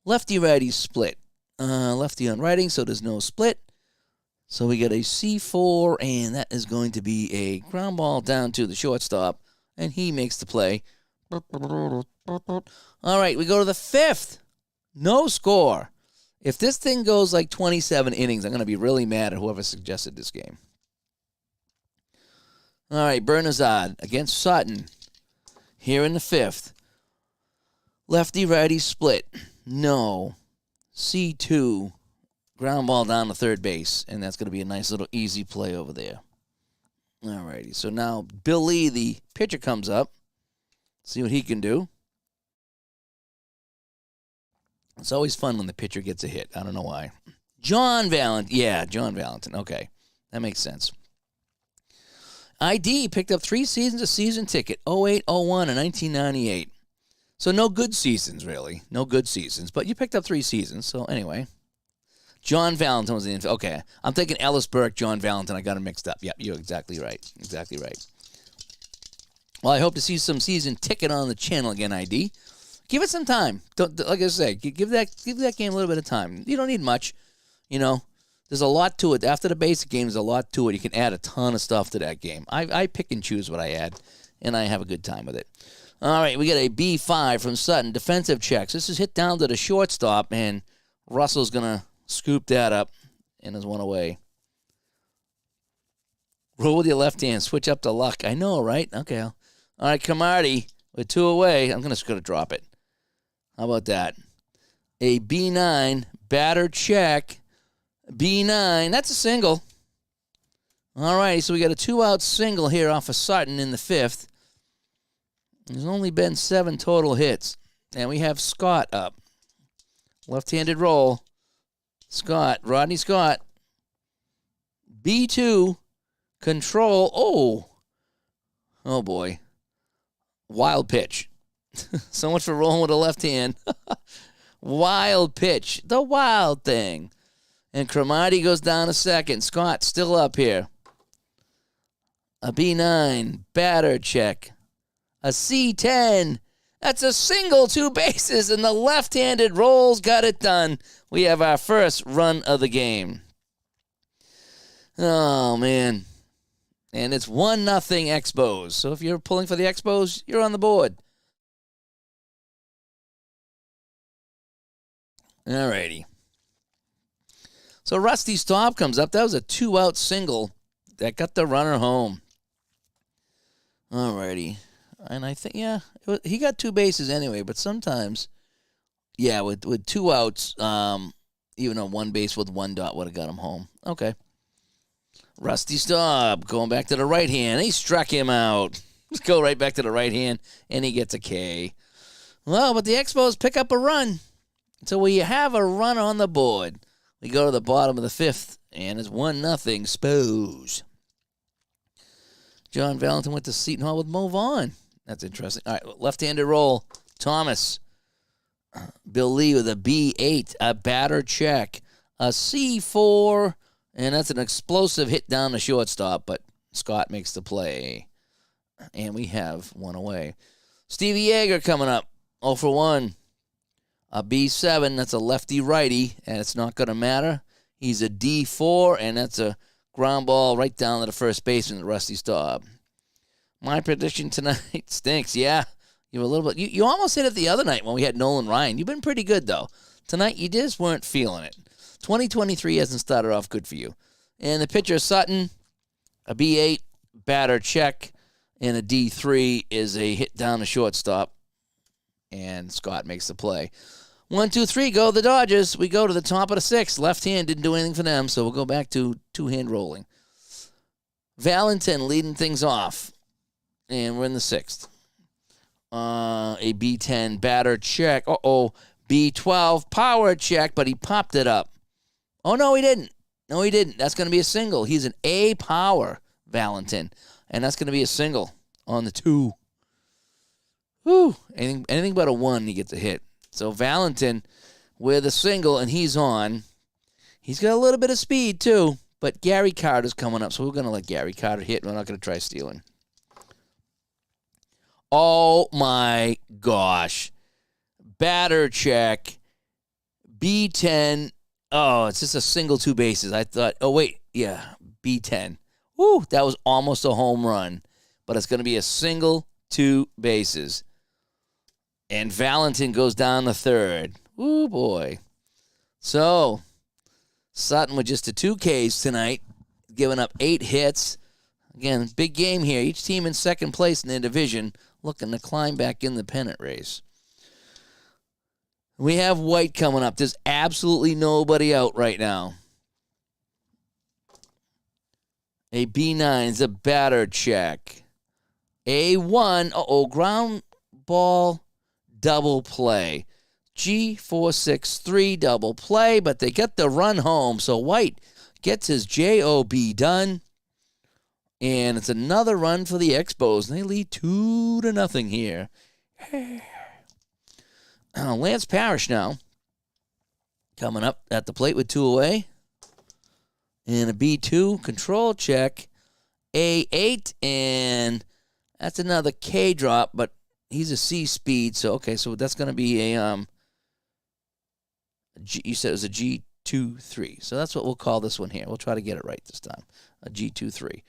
Lefty-righty split. Lefty on righty, so there's no split. So we get a C4, and that is going to be a ground ball down to the shortstop. And he makes the play. All right, we go to the 5th. No score. If this thing goes like 27 innings, I'm going to be really mad at whoever suggested this game. All right, Bernazard against Sutton here in the 5th. Lefty-righty split. No. C2. Ground ball down to third base, and that's going to be a nice little easy play over there. All righty, so now Bill Lee, the pitcher, comes up. See what he can do. It's always fun when the pitcher gets a hit. I don't know why. John Valentin. Yeah, John Valentin. Okay, that makes sense. ID picked up 3 seasons of season ticket, 08, 01, and 1998. So no good seasons, really. No good seasons. But you picked up 3 seasons. So anyway. John Valentin was the infield. Okay. I'm thinking Ellis Burke, John Valentin. I got them mixed up. Yep, you're exactly right. Exactly right. Well, I hope to see some season ticket on the channel again, ID. Give it some time. Don't, like I say, give that game a little bit of time. You don't need much. You know, there's a lot to it. After the basic game, there's a lot to it. You can add a ton of stuff to that game. I pick and choose what I add, and I have a good time with it. All right, we got a B5 from Sutton. Defensive checks. This is hit down to the shortstop, and Russell's going to scoop that up, and there's one away. Roll with your left hand. Switch up to luck. I know, right? Okay. All right, Camardi with 2 away. I'm just going to drop it. How about that? A B9, batter check. B9, that's a single. All right, so we got a 2-out single here off of Sutton in the 5th. There's only been 7 total hits. And we have Scott up. Left-handed roll. Scott, Rodney Scott. B2, control. Oh boy. Wild pitch. So much for rolling with the left hand. Wild pitch. The wild thing. And Cromartie goes down to second. Scott still up here. A B9. Batter check. A C10. That's a single, 2 bases, and the left-handed rolls got it done. We have our first run of the game. Oh, man. And it's 1-0 Expos. So if you're pulling for the Expos, you're on the board. All righty. So Rusty Staub comes up. That was a 2-out single that got the runner home. All righty. And I think, he got 2 bases anyway, but sometimes, with 2 outs, even a 1 base with 1 dot would have got him home. Okay. Rusty Staub going back to the right hand. He struck him out. Let's go right back to the right hand, and he gets a K. Well, but the Expos pick up a run. So we have a run on the board. We go to the bottom of the 5th, and it's 1-0 Expos. John Valentin went to Seton Hall with Move On. That's interesting. All right, left-handed roll. Thomas. Bill Lee with a B8, a batter check, a C4, and that's an explosive hit down the shortstop, but Scott makes the play. And we have 1 away. Stevie Yeager coming up, 0 for 1. A B7, that's a lefty-righty, and it's not going to matter. He's a D4, and that's a ground ball right down to the first baseman, Rusty Staub. My prediction tonight stinks. Yeah, you were a little bit. You almost hit it the other night when we had Nolan Ryan. You've been pretty good though. Tonight you just weren't feeling it. 2023 hasn't started off good for you. And the pitcher Sutton, a B8 batter check, and a D3 is a hit down the shortstop. And Scott makes the play. 1, 2, 3, go the Dodgers. We go to the top of the 6th. Left hand didn't do anything for them, so we'll go back to 2-hand rolling. Valentin leading things off. And we're in the 6th. A B10 batter check. B12 power check, but he popped it up. Oh, no, he didn't. No, he didn't. That's going to be a single. He's an A power, Valentin. And that's going to be a single on the 2. Whew. Anything but a 1, he gets a hit. So Valentin with a single, and he's on. He's got a little bit of speed, too. But Gary Carter's coming up, so we're going to let Gary Carter hit. We're not going to try stealing. Oh, my gosh. Batter check. B10. Oh, it's just a single 2 bases. I thought, B10. Woo, that was almost a home run. But it's going to be a single 2 bases. And Valentin goes down the 3rd. Woo, boy. So, Sutton with just the 2 Ks tonight, giving up 8 hits. Again, big game here. Each team in second place in their division looking to climb back in the pennant race. We have White coming up. There's absolutely nobody out right now. A B9 is a batter check. A1, ground ball double play. G463 double play, but they get the run home. So White gets his JOB done. And it's another run for the Expos, and they lead 2-0 here. Lance Parrish now coming up at the plate with 2 away. And a B2, control check, A8, and that's another K drop, but he's a C speed, so okay, so that's going to be a G, you said it was a G23, so that's what we'll call this one here. We'll try to get it right this time, a G23.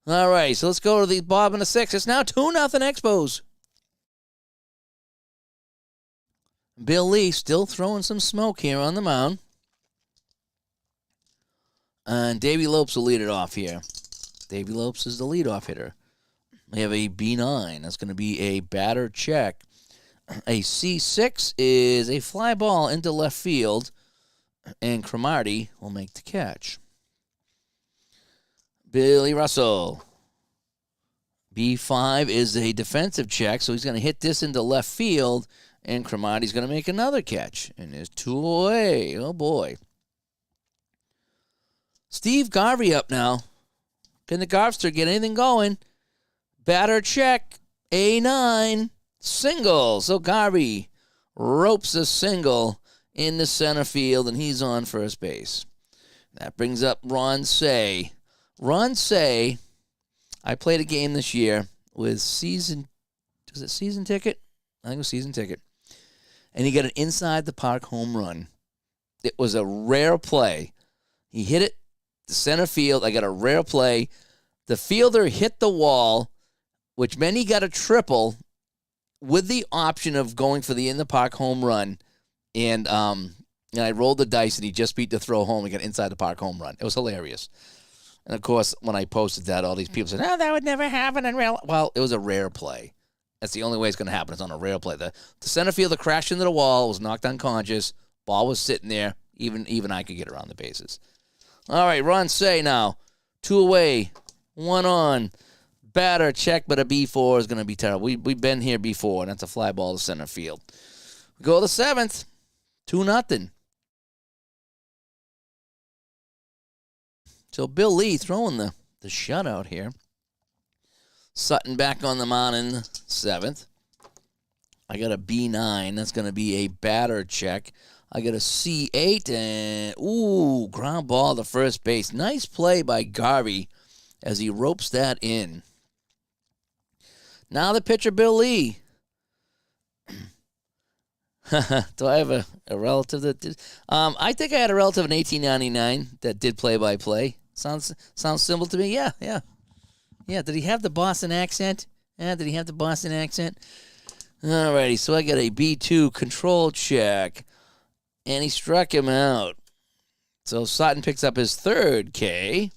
All right, so let's go to the bottom of the 6th. It's now 2-0 Expos. Bill Lee still throwing some smoke here on the mound. And Davey Lopes will lead it off here. Davey Lopes is the leadoff hitter. We have a B9. That's going to be a batter check. A C6 is a fly ball into left field, and Cromartie will make the catch. Billy Russell. B5 is a defensive check, so he's going to hit this into left field, and Cromartie's going to make another catch. And there's 2 away. Oh, boy. Steve Garvey up now. Can the Garvster get anything going? Batter check. A9. Single. So Garvey ropes a single in the center field, and he's on first base. That brings up Ron Say. Ron Say, I played a game this year with season ticket? I think it was season ticket. And he got an inside the park home run. It was a rare play. He hit it to center field. I got a rare play. The fielder hit the wall, which meant he got a triple with the option of going for the in-the-park home run. And I rolled the dice, and he just beat the throw home. He got inside-the-park home run. It was hilarious. And, of course, when I posted that, all these people said, oh, that would never happen in real life. Well, it was a rare play. That's the only way it's going to happen. It's on a rare play. The center fielder crashed into the wall, was knocked unconscious. Ball was sitting there. Even I could get around the bases. All right, Ron Say now. 2 away, 1 on. Batter check, but a B4 is going to be terrible. We've been here before, and that's a fly ball to center field. We go to the 7th, 2-0. So Bill Lee throwing the shutout here. Sutton back on the mound in the 7th. I got a B9. That's going to be a batter check. I got a C8, and, ground ball to first base. Nice play by Garvey as he ropes that in. Now the pitcher, Bill Lee. Do I have a relative that did? I think I had a relative in 1899 that did play-by-play. Sounds simple to me. Yeah. Did he have the Boston accent? All righty, so I got a B2 control check, and he struck him out. So Sutton picks up his 3rd K,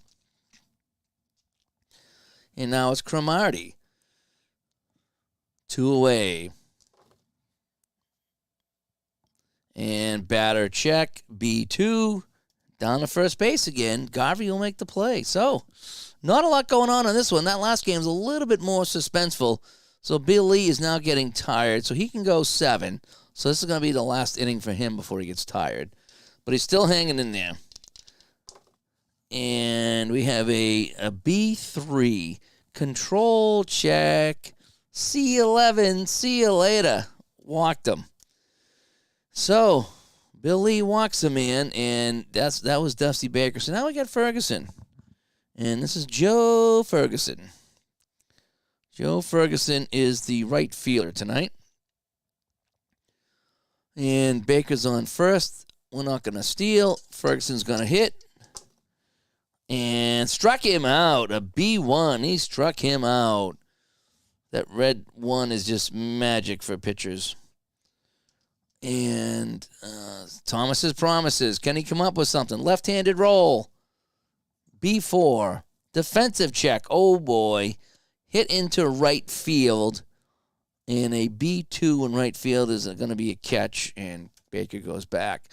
and now it's Cromartie. 2 away. And batter check, B2, down to first base again. Garvey will make the play. So, not a lot going on this one. That last game is a little bit more suspenseful. So, Bill Lee is now getting tired, so he can go 7. So, this is going to be the last inning for him before he gets tired. But he's still hanging in there. And we have a B3, control check, C11, see you later. Walked him. So, Bill Lee walks him in, and that was Dusty Baker. So now we got Ferguson. And this is Joe Ferguson. Joe Ferguson is the right fielder tonight. And Baker's on first. We're not going to steal. Ferguson's going to hit. And struck him out. A B1. He struck him out. That red 1 is just magic for pitchers. And Thomas's promises. Can he come up with something? Left-handed roll. B4. Defensive check. Oh, boy. Hit into right field. And a B2 in right field is going to be a catch. And Baker goes back.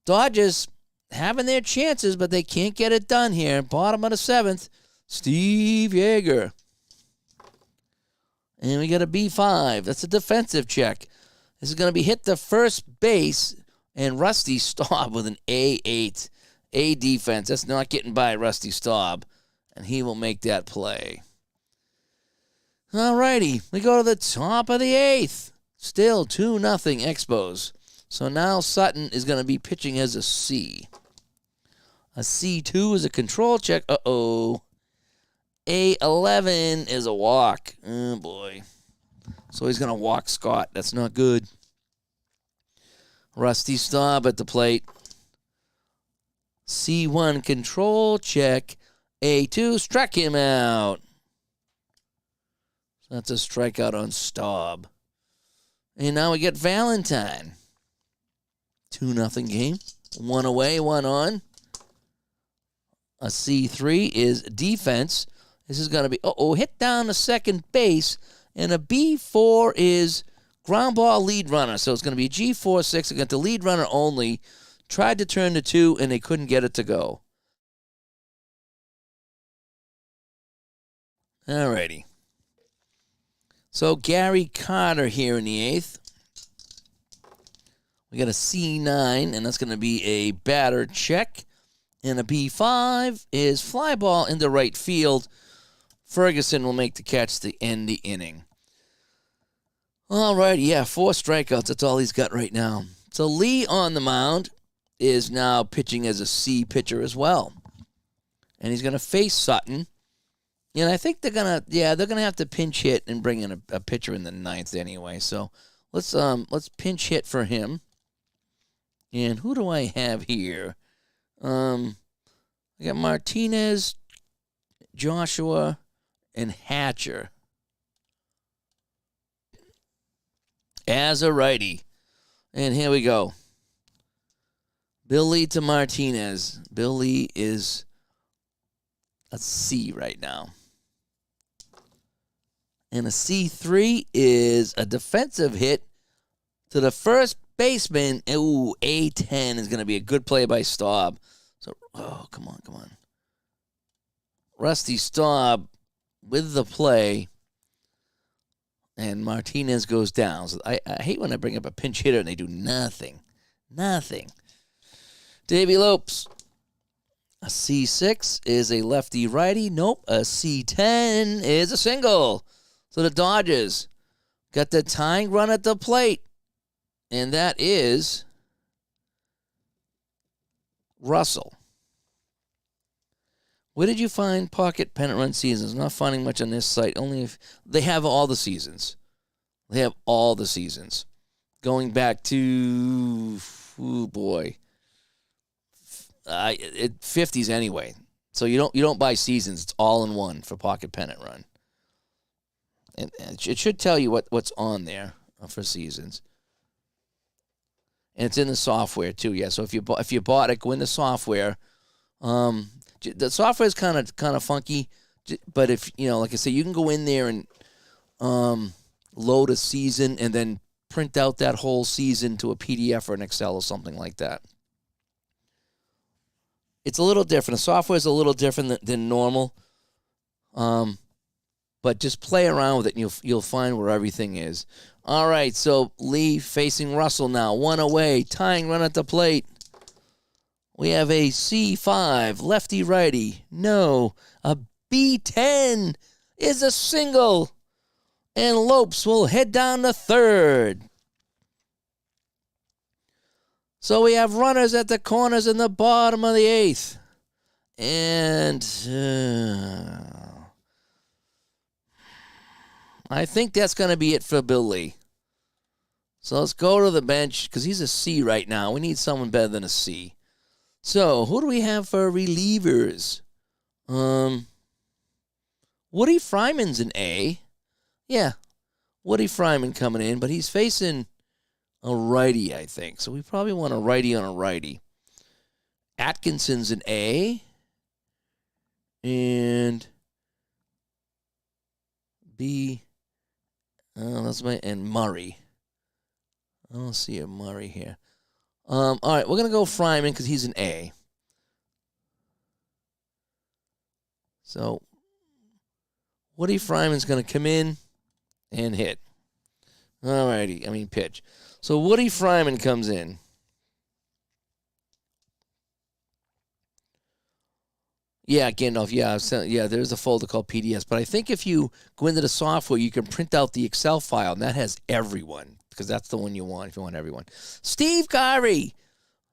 Dodgers having their chances, but they can't get it done here. Bottom of the 7th. Steve Yeager. And we got a B5. That's a defensive check. This is going to be hit to first base, and Rusty Staub with an A8. A defense. That's not getting by Rusty Staub. and he will make that play. All righty, we go to the top of the 8th. Still 2-0 Expos. So now Sutton is going to be pitching as a C. A C2 is a control check. Uh-oh. A11 is a walk. Oh, boy. So he's going to walk Scott. That's not good. Rusty Staub at the plate. C1 control check. A2 struck him out. So that's a strikeout on Staub. And now we get Valentine. 2-0 game. 1 away, 1 on. A C3 is defense. This is going to be, hit down to second base. And a B4 is ground ball lead runner. So it's going to be a G4-6 against the lead runner only. Tried to turn to 2, and they couldn't get it to go. All righty. So Gary Carter here in the 8th. We got a C9, and that's going to be a batter check. And a B5 is fly ball into right field. Ferguson will make the catch to end the inning. All right, 4 strikeouts. That's all he's got right now. So Lee on the mound is now pitching as a C pitcher as well. And he's going to face Sutton. And I think they're gonna have to pinch hit and bring in a pitcher in the 9th anyway. So let's pinch hit for him. And who do I have here? I got Martinez, Joshua, and Hatcher as a righty. And here we go. Billy to Martinez. Billy is a C right now. And a C3 is a defensive hit to the first baseman. Ooh, A10 is going to be a good play by Staub. So, come on. Rusty Staub with the play. And Martinez goes down. So I hate when I bring up a pinch hitter and they do nothing. Davey Lopes. A C6 is a lefty-righty. Nope. A C10 is a single. So the Dodgers got the tying run at the plate. And that is Russell. Where did you find Pocket Pennant Run seasons? Not finding much on this site. Only if they have all the seasons. Going back to, 50s anyway. So you don't buy seasons. It's all in one for Pocket Pennant Run. And it should tell you what's on there for seasons. And it's in the software too. Yeah. So if you bought it, go in the software. The software is kind of funky, but if like I say, you can go in there and load a season and then print out that whole season to a PDF or an Excel or something like that. It's a little different. The software is a little different than normal, but just play around with it and you'll find where everything is. All right, so Lee facing Russell now, 1 away, tying run at the plate. We have a C5, lefty-righty. No, a B10 is a single. And Lopes will head down to third. So we have runners at the corners in the bottom of the 8th. And I think that's going to be it for Bill Lee. So let's go to the bench because he's a C right now. We need someone better than a C. So who do we have for relievers? Woody Fryman's an A. Yeah, Woody Fryman coming in, but he's facing a righty, I think. So we probably want a righty on a righty. Atkinson's an A. And B. And Murray. I don't see a Murray here. All right, we're going to go Fryman because he's an A. So Woody Fryman's going to come in and hit. All righty, pitch. So Woody Fryman comes in. Yeah, Gandalf. Yeah, there's a folder called PDS. But I think if you go into the software, you can print out the Excel file, and that has everyone because that's the one you want if you want everyone. Steve Garvey.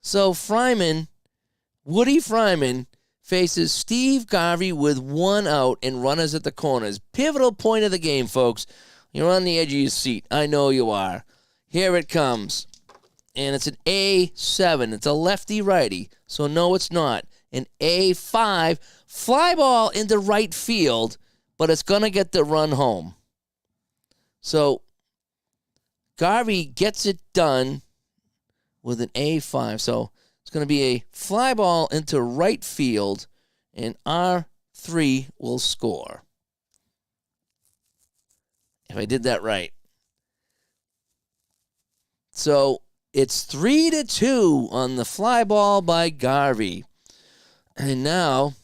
So Woody Fryman faces Steve Garvey with 1 out and runners at the corners. Pivotal point of the game, folks. You're on the edge of your seat. I know you are. Here it comes. And it's an A7. It's a lefty-righty. So no, it's not. An A5. Fly ball into right field, but it's going to get the run home. So Garvey gets it done with an A5. So it's going to be a fly ball into right field, and R3 will score. If I did that right. So it's 3-2 on the fly ball by Garvey. And now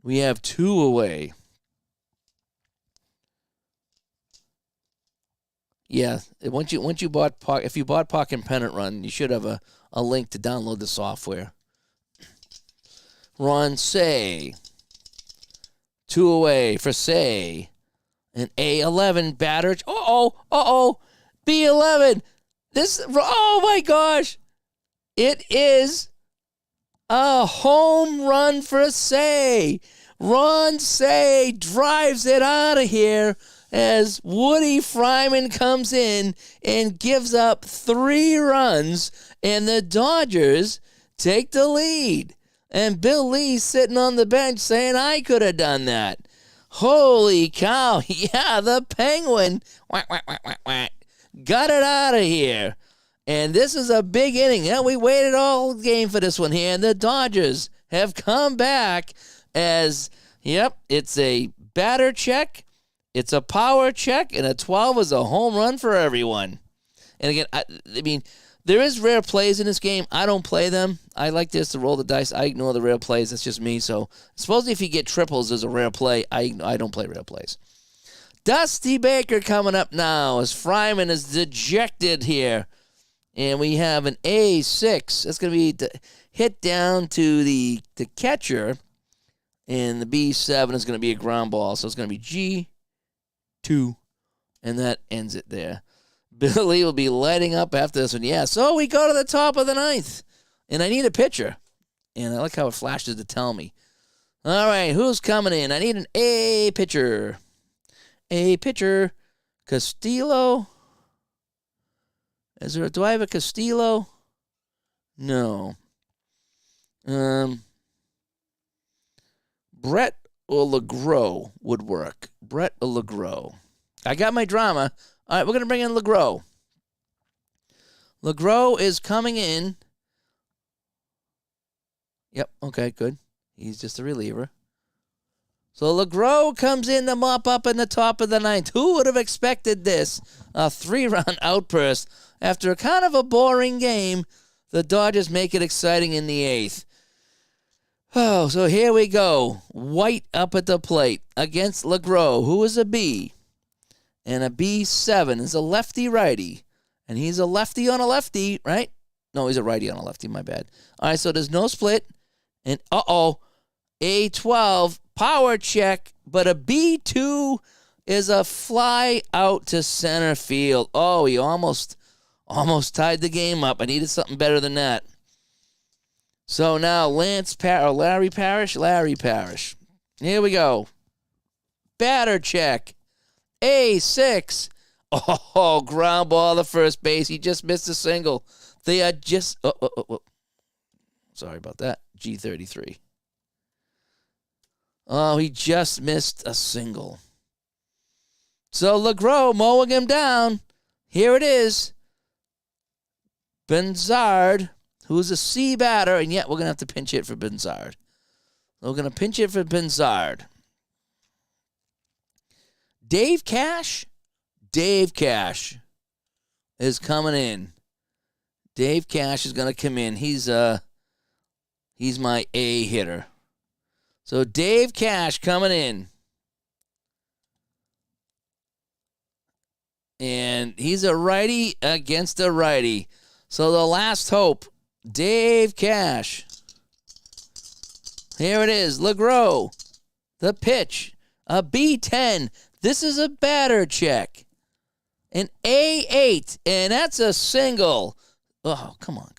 we have 2 away. Yeah, once you bought Puck, if you bought Puck and Pennant Run, you should have a link to download the software. Ron Say. 2 away for Say. An A11 batter. B11. Oh my gosh. It is a home run for Say. Ron Say drives it out of here as Woody Fryman comes in and gives up 3 runs, and the Dodgers take the lead. And Bill Lee sitting on the bench saying, I could have done that. Holy cow. Yeah, the Penguin got it out of here. And this is a big inning. Yeah, we waited all game for this one here. And the Dodgers have come back as, it's a batter check, it's a power check, and a 12 is a home run for everyone. And again, I mean, there is rare plays in this game. I don't play them. I like this to roll the dice. I ignore the rare plays. That's just me. So supposedly if you get triples, there's a rare play. I don't play rare plays. Dusty Baker coming up now as Fryman is dejected here. And we have an A6. That's going to be hit down to the catcher. And the B7 is going to be a ground ball. So it's going to be G2. And that ends it there. Billy will be lighting up after this one. Yeah, so we go to the top of the 9th. And I need a pitcher. And I like how it flashes to tell me. All right, who's coming in? I need an A pitcher. A pitcher. Castillo. Do I have a Castillo? No. Brett or LeGros would work. Brett or LeGros. I got my drama. All right, we're going to bring in LeGros. LeGros is coming in. Yep, okay, good. He's just a reliever. So LeGros comes in to mop up in the top of the 9th. Who would have expected this? A 3-run outburst. After a kind of a boring game, the Dodgers make it exciting in the 8th. Oh, so here we go. White up at the plate against LeGros, who is a B. And a B7 is a lefty-righty. And he's a lefty on a lefty, right? No, he's a righty on a lefty, my bad. All right, so there's no split. And, A12, power check. But a B2 is a fly out to center field. Oh, he almost tied the game up. I needed something better than that. So now Larry Parrish. Here we go. Batter check. A6. Oh, ground ball to first base. He just missed a single. They are just... Sorry about that. G33. Oh, he just missed a single. So LeGros mowing him down. Here it is. Benzard, who's a C batter, and yet we're going to have to pinch hit for Benzard. We're going to pinch it for Benzard. Dave Cash is coming in. Dave Cash is going to come in. He's my A hitter. So Dave Cash coming in. And he's a righty against a righty. So the last hope, Dave Cash. Here it is. LeGros. The pitch. A B10. This is a batter check. An A8. And that's a single. Oh, come on.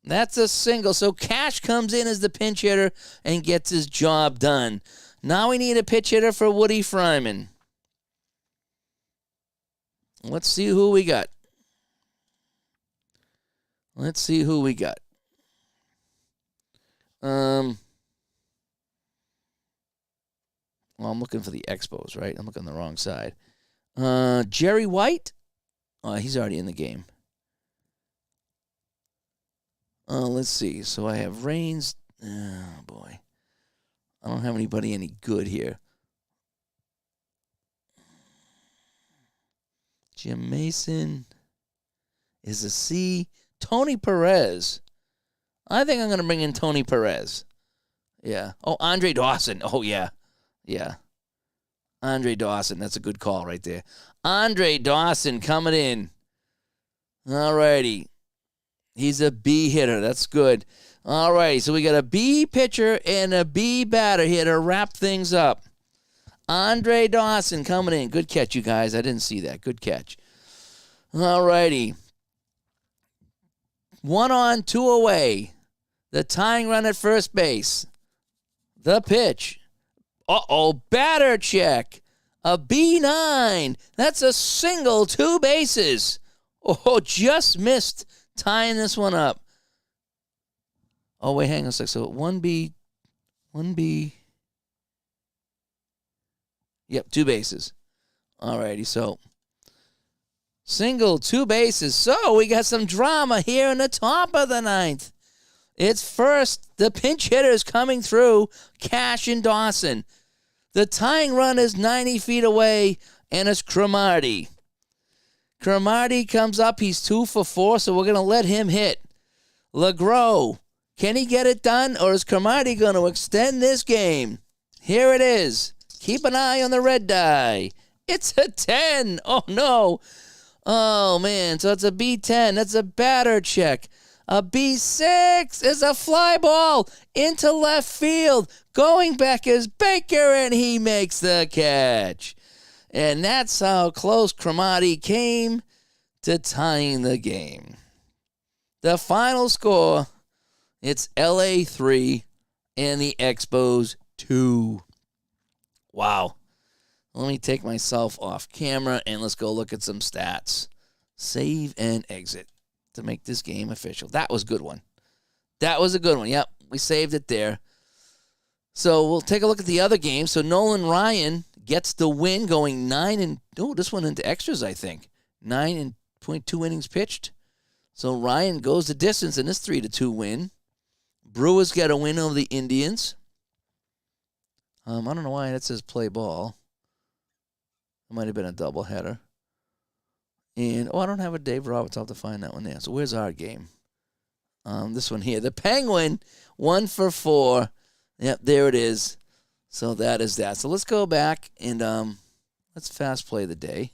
That's a single. So Cash comes in as the pinch hitter and gets his job done. Now we need a pitch hitter for Woody Fryman. Let's see who we got. Well, I'm looking for the Expos, right? I'm looking on the wrong side. Jerry White? Oh, he's already in the game. Let's see. So I have Reigns. Oh, boy. I don't have anybody any good here. Jim Mason is a C. Tony Perez. I think I'm going to bring in Tony Perez. Yeah. Oh, Andre Dawson. Oh, yeah. Yeah. Andre Dawson. That's a good call right there. Andre Dawson coming in. All righty. He's a B hitter. That's good. All righty. So we got a B pitcher and a B batter here to wrap things up. Andre Dawson coming in. Good catch, you guys. I didn't see that. Good catch. All righty. 1 on, 2 away. The tying run at first base. The pitch. Uh-oh, batter check. A B9. That's a single, 2 bases. Oh, just missed tying this one up. Oh, wait, hang on a sec. So 1B. Yep, 2 bases. All righty, so single, 2 bases. So we got some drama here in the top of the 9th. It's first, the pinch hitters coming through, Cash and Dawson. The tying run is 90 feet away, and it's Cromartie. Cromartie comes up. He's 2 for 4, so we're going to let him hit. LeGros, can he get it done, or is Cromartie going to extend this game? Here it is. Keep an eye on the red die. It's a 10. Oh, no. Oh, man. So it's a B10. That's a batter check. A B6 is a fly ball into left field. Going back is Baker, and he makes the catch. And that's how close Cromartie came to tying the game. The final score, it's LA 3 and the Expos 2. Wow. Let me take myself off camera and let's go look at some stats. Save and exit to make this game official. That was a good one. That was a good one. Yep, we saved it there. So we'll take a look at the other game. So Nolan Ryan gets the win, going 9 and... Oh, this one into extras, I think. 9.2 innings pitched. So Ryan goes the distance in this 3-2 win. Brewers get a win over the Indians. I don't know why that says play ball. It might have been a doubleheader. And, I don't have a Dave Roberts. I'll have to find that one there. So where's our game? This one here. The Penguin, 1 for 4. Yep, there it is. So that is that. So let's go back and let's fast play the day.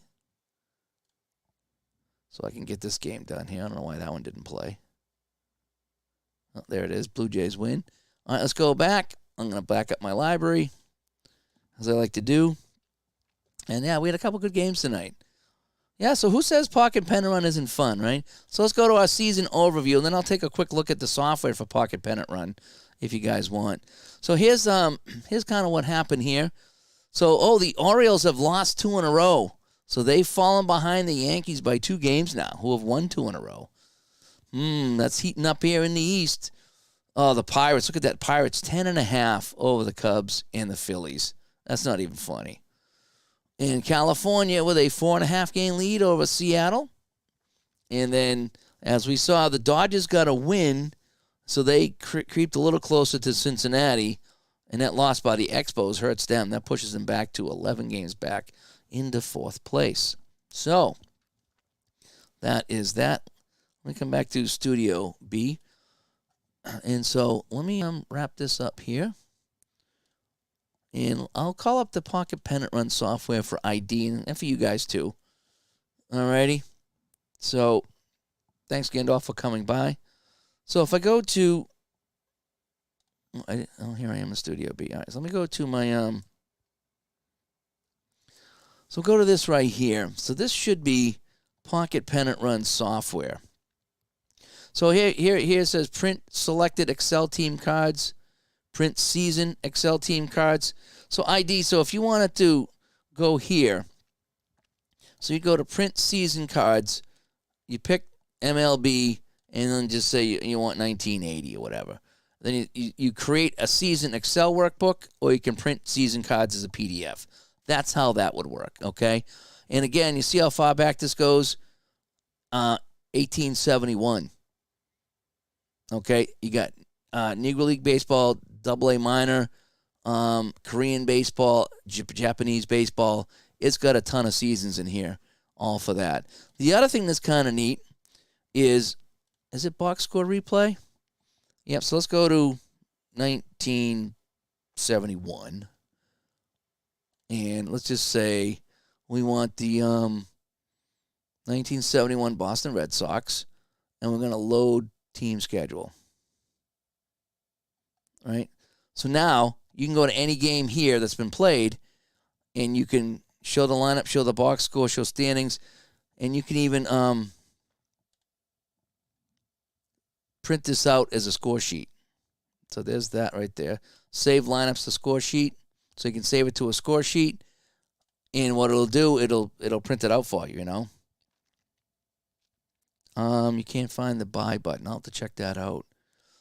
So I can get this game done here. I don't know why that one didn't play. Oh, there it is. Blue Jays win. All right, let's go back. I'm going to back up my library, as I like to do. And, yeah, we had a couple good games tonight. Yeah, so who says Pocket Pennant Run isn't fun, right? So let's go to our season overview, and then I'll take a quick look at the software for Pocket Pennant Run, if you guys want. So here's kind of what happened here. So, the Orioles have lost 2 in a row. So they've fallen behind the Yankees by 2 games now, who have won 2 in a row. That's heating up here in the East. Oh, the Pirates. Look at that. Pirates 10.5 over the Cubs and the Phillies. That's not even funny. In California, with a 4.5-game lead over Seattle. And then, as we saw, the Dodgers got a win, so they creeped a little closer to Cincinnati, and that loss by the Expos hurts them. That pushes them back to 11 games back into 4th place. So, that is that. Let me come back to Studio B. And so, let me wrap this up here. And I'll call up the Pocket Pennant Run software for ID and for you guys too. Alrighty. So, thanks Gandalf for coming by. So if I go to Oh, here I am in Studio B. All right, so let me go to my So go to this right here. So this should be Pocket Pennant Run software. So here it says print selected Excel team cards, print season Excel team cards. So ID. So if you wanted to go here, so you go to print season cards, you pick MLB, and then just say you want 1980 or whatever. Then you create a season Excel workbook, or you can print season cards as a PDF. That's how that would work, okay? And again, you see how far back this goes? 1871. Okay, you got Negro League Baseball, Double A minor, Korean baseball, Japanese baseball. It's got a ton of seasons in here, all for that. The other thing that's kind of neat is it box score replay? Yep, so let's go to 1971. And let's just say we want the 1971 Boston Red Sox, and we're going to load team schedule. All right? So now you can go to any game here that's been played, and you can show the lineup, show the box score, show standings, and you can even print this out as a score sheet. So there's that right there. Save lineups to score sheet. So you can save it to a score sheet, and what it'll do, it'll print it out for you, you know. You can't find the buy button. I'll have to check that out.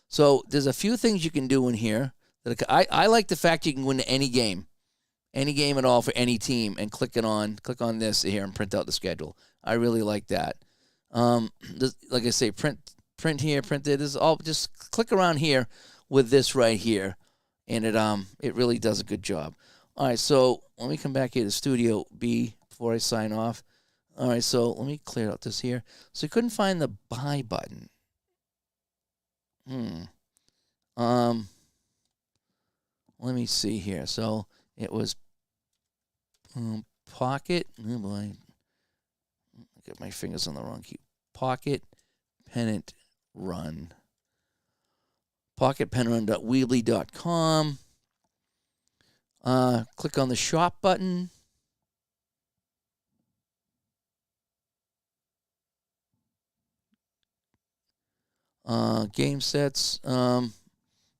So there's a few things you can do in here. That I like the fact you can go into any game at all for any team, and click on this here and print out the schedule. I really like that. Like I say, print here, print there. This is all, just click around here with this right here, and it really does a good job. All right, so let me come back here to Studio B before I sign off. All right, so let me clear out this here. So you couldn't find the buy button. Let me see here. So it was Pocket. Oh boy, I got my fingers on the wrong key. Pocket Pennant Run. PocketPennantRun.weebly.com. Click on the shop button. Game sets.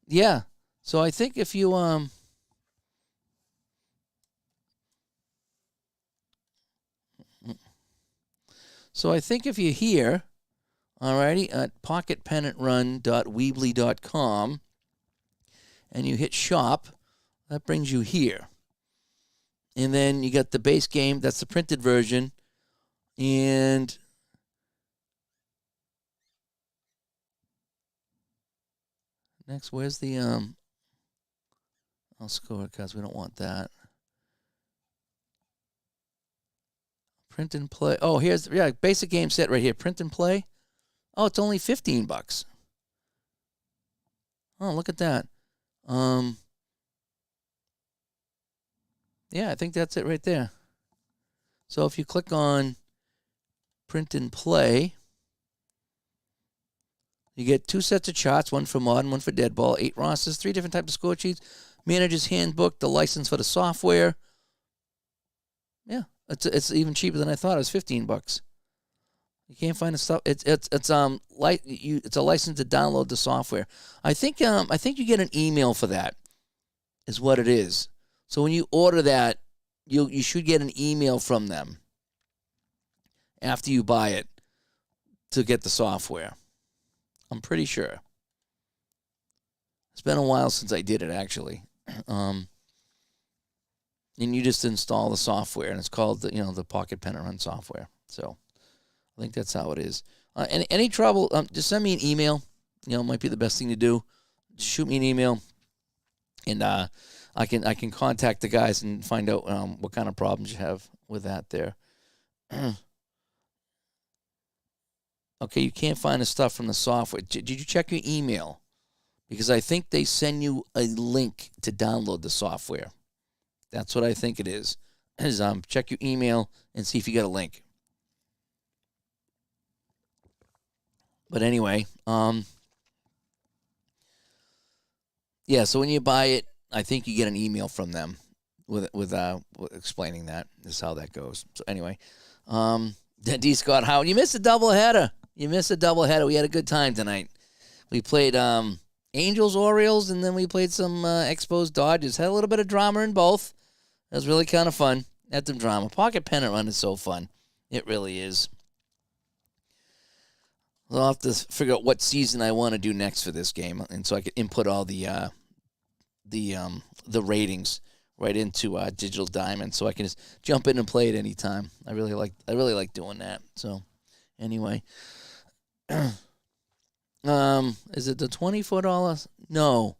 Yeah. So I think if you you're here, alrighty, at pocketpennantrun.weebly.com, and you hit shop, that brings you here. And then you got the base game, that's the printed version. And next, where's the I'll score it because we don't want that. Print and play. Oh, here's basic game set right here. Print and play. Oh, it's only $15. Oh, look at that. Yeah, I think that's it right there. So if you click on print and play, you get 2 sets of charts, one for modern, one for dead ball, 8 rosters, 3 different types of score sheets, manager's handbook, the license for the software. Yeah, it's even cheaper than I thought. It was $15. You can't find the stuff. It's a license to download the software. I think you get an email for that, is what it is. So when you order that, you should get an email from them after you buy it to get the software. I'm pretty sure. It's been a while since I did it, actually. And you just install the software, and it's called the Pocket Pennant Run software. So I think that's how it is. Any trouble, just send me an email. It might be the best thing to do. Just shoot me an email, and I can contact the guys and find out what kind of problems you have with that there. Okay, you can't find the stuff from the software. Did you check your email? Because I think they send you a link to download the software. That's what I think it is. Check your email and see if you got a link. But anyway, Yeah, so when you buy it, I think you get an email from them with explaining that. This is how that goes. So anyway, D. Scott Howard, you missed a doubleheader. You missed a doubleheader. We had a good time tonight. We played Angels, Orioles, and then we played some Expos, Dodgers. Had a little bit of drama in both. It was really kind of fun. Had some drama. Pocket Pennant Run is so fun. It really is. I'll have to figure out what season I want to do next for this game, and so I can input all the ratings right into Digital Diamond, so I can just jump in and play it anytime. I really like doing that. So anyway, is it the $24? No,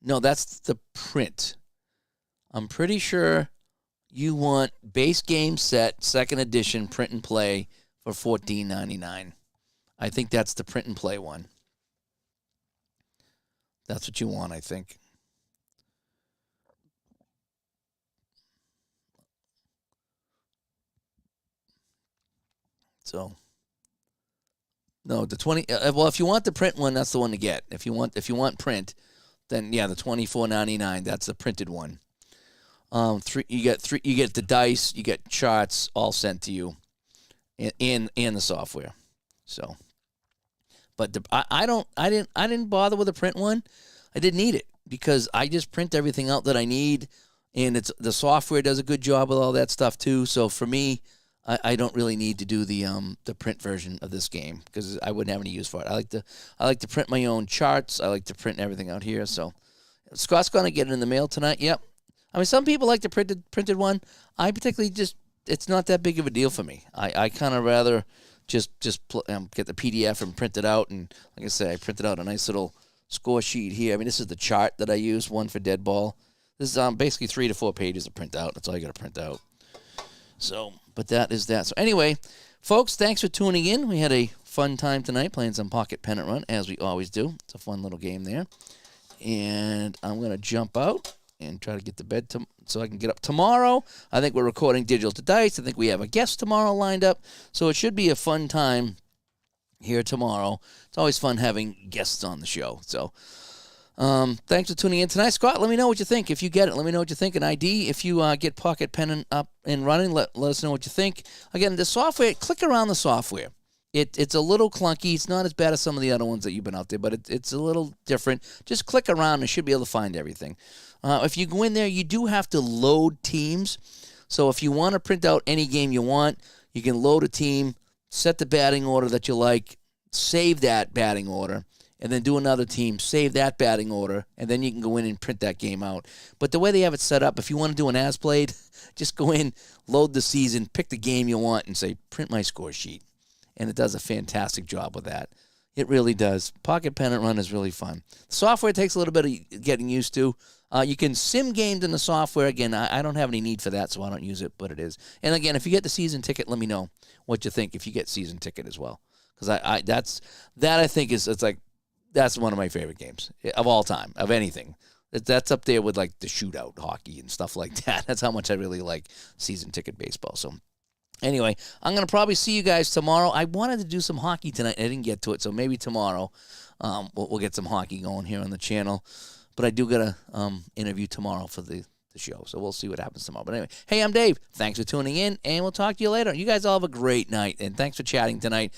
that's the print. I'm pretty sure you want base game set, second edition, print and play for $14.99. I think that's the print and play one. That's what you want, I think. So, no, the 20. Well, if you want the print one, that's the one to get. If you want print, then yeah, the $24.99. That's the printed one. You get the dice, you get charts all sent to you, in the software. So, but I didn't bother with the print one. I didn't need it because I just print everything out that I need, and the software does a good job with all that stuff too. So for me, I don't really need to do the print version of this game because I wouldn't have any use for it. I like to print my own charts. I like to print everything out here. So Scott's gonna get it in the mail tonight. Yep. I mean, some people like the printed one. I particularly it's not that big of a deal for me. I kind of rather just get the PDF and print it out. And like I say, I printed out a nice little score sheet here. I mean, this is the chart that I use, one for dead ball. This is basically 3 to 4 pages to print out. That's all you got to print out. So, but that is that. So anyway, folks, thanks for tuning in. We had a fun time tonight playing some Pocket Pennant Run, as we always do. It's a fun little game there. And I'm going to jump out and try to get to bed so I can get up tomorrow. I think we're recording Digital to Dice. I think we have a guest tomorrow lined up. So it should be a fun time here tomorrow. It's always fun having guests on the show. So thanks for tuning in tonight. Scott, let me know what you think. If you get it, let me know what you think. An ID, if you get Pocket Pennant up and running, let us know what you think. Again, the software, click around the software. It's a little clunky. It's not as bad as some of the other ones that you've been out there, but it's a little different. Just click around and you should be able to find everything. If you go in there, you do have to load teams. So if you want to print out any game you want, you can load a team, set the batting order that you like, save that batting order, and then do another team, save that batting order, and then you can go in and print that game out. But the way they have it set up, if you want to do an as-played, just go in, load the season, pick the game you want, and say, print my score sheet. And it does a fantastic job with that. It really does. Pocket Pennant Run is really fun. The software takes a little bit of getting used to. You can sim games in the software. Again, I don't have any need for that, so I don't use it, but it is. And again, if you get the season ticket, let me know what you think if you get season ticket as well. Because I think that's one of my favorite games of all time, of anything. That's up there with like the shootout hockey and stuff like that. That's how much I really like season ticket baseball. So anyway, I'm going to probably see you guys tomorrow. I wanted to do some hockey tonight, and I didn't get to it, so maybe tomorrow we'll get some hockey going here on the channel. But I do got to interview tomorrow for the show, so we'll see what happens tomorrow. But anyway, hey, I'm Dave. Thanks for tuning in, and we'll talk to you later. You guys all have a great night, and thanks for chatting tonight.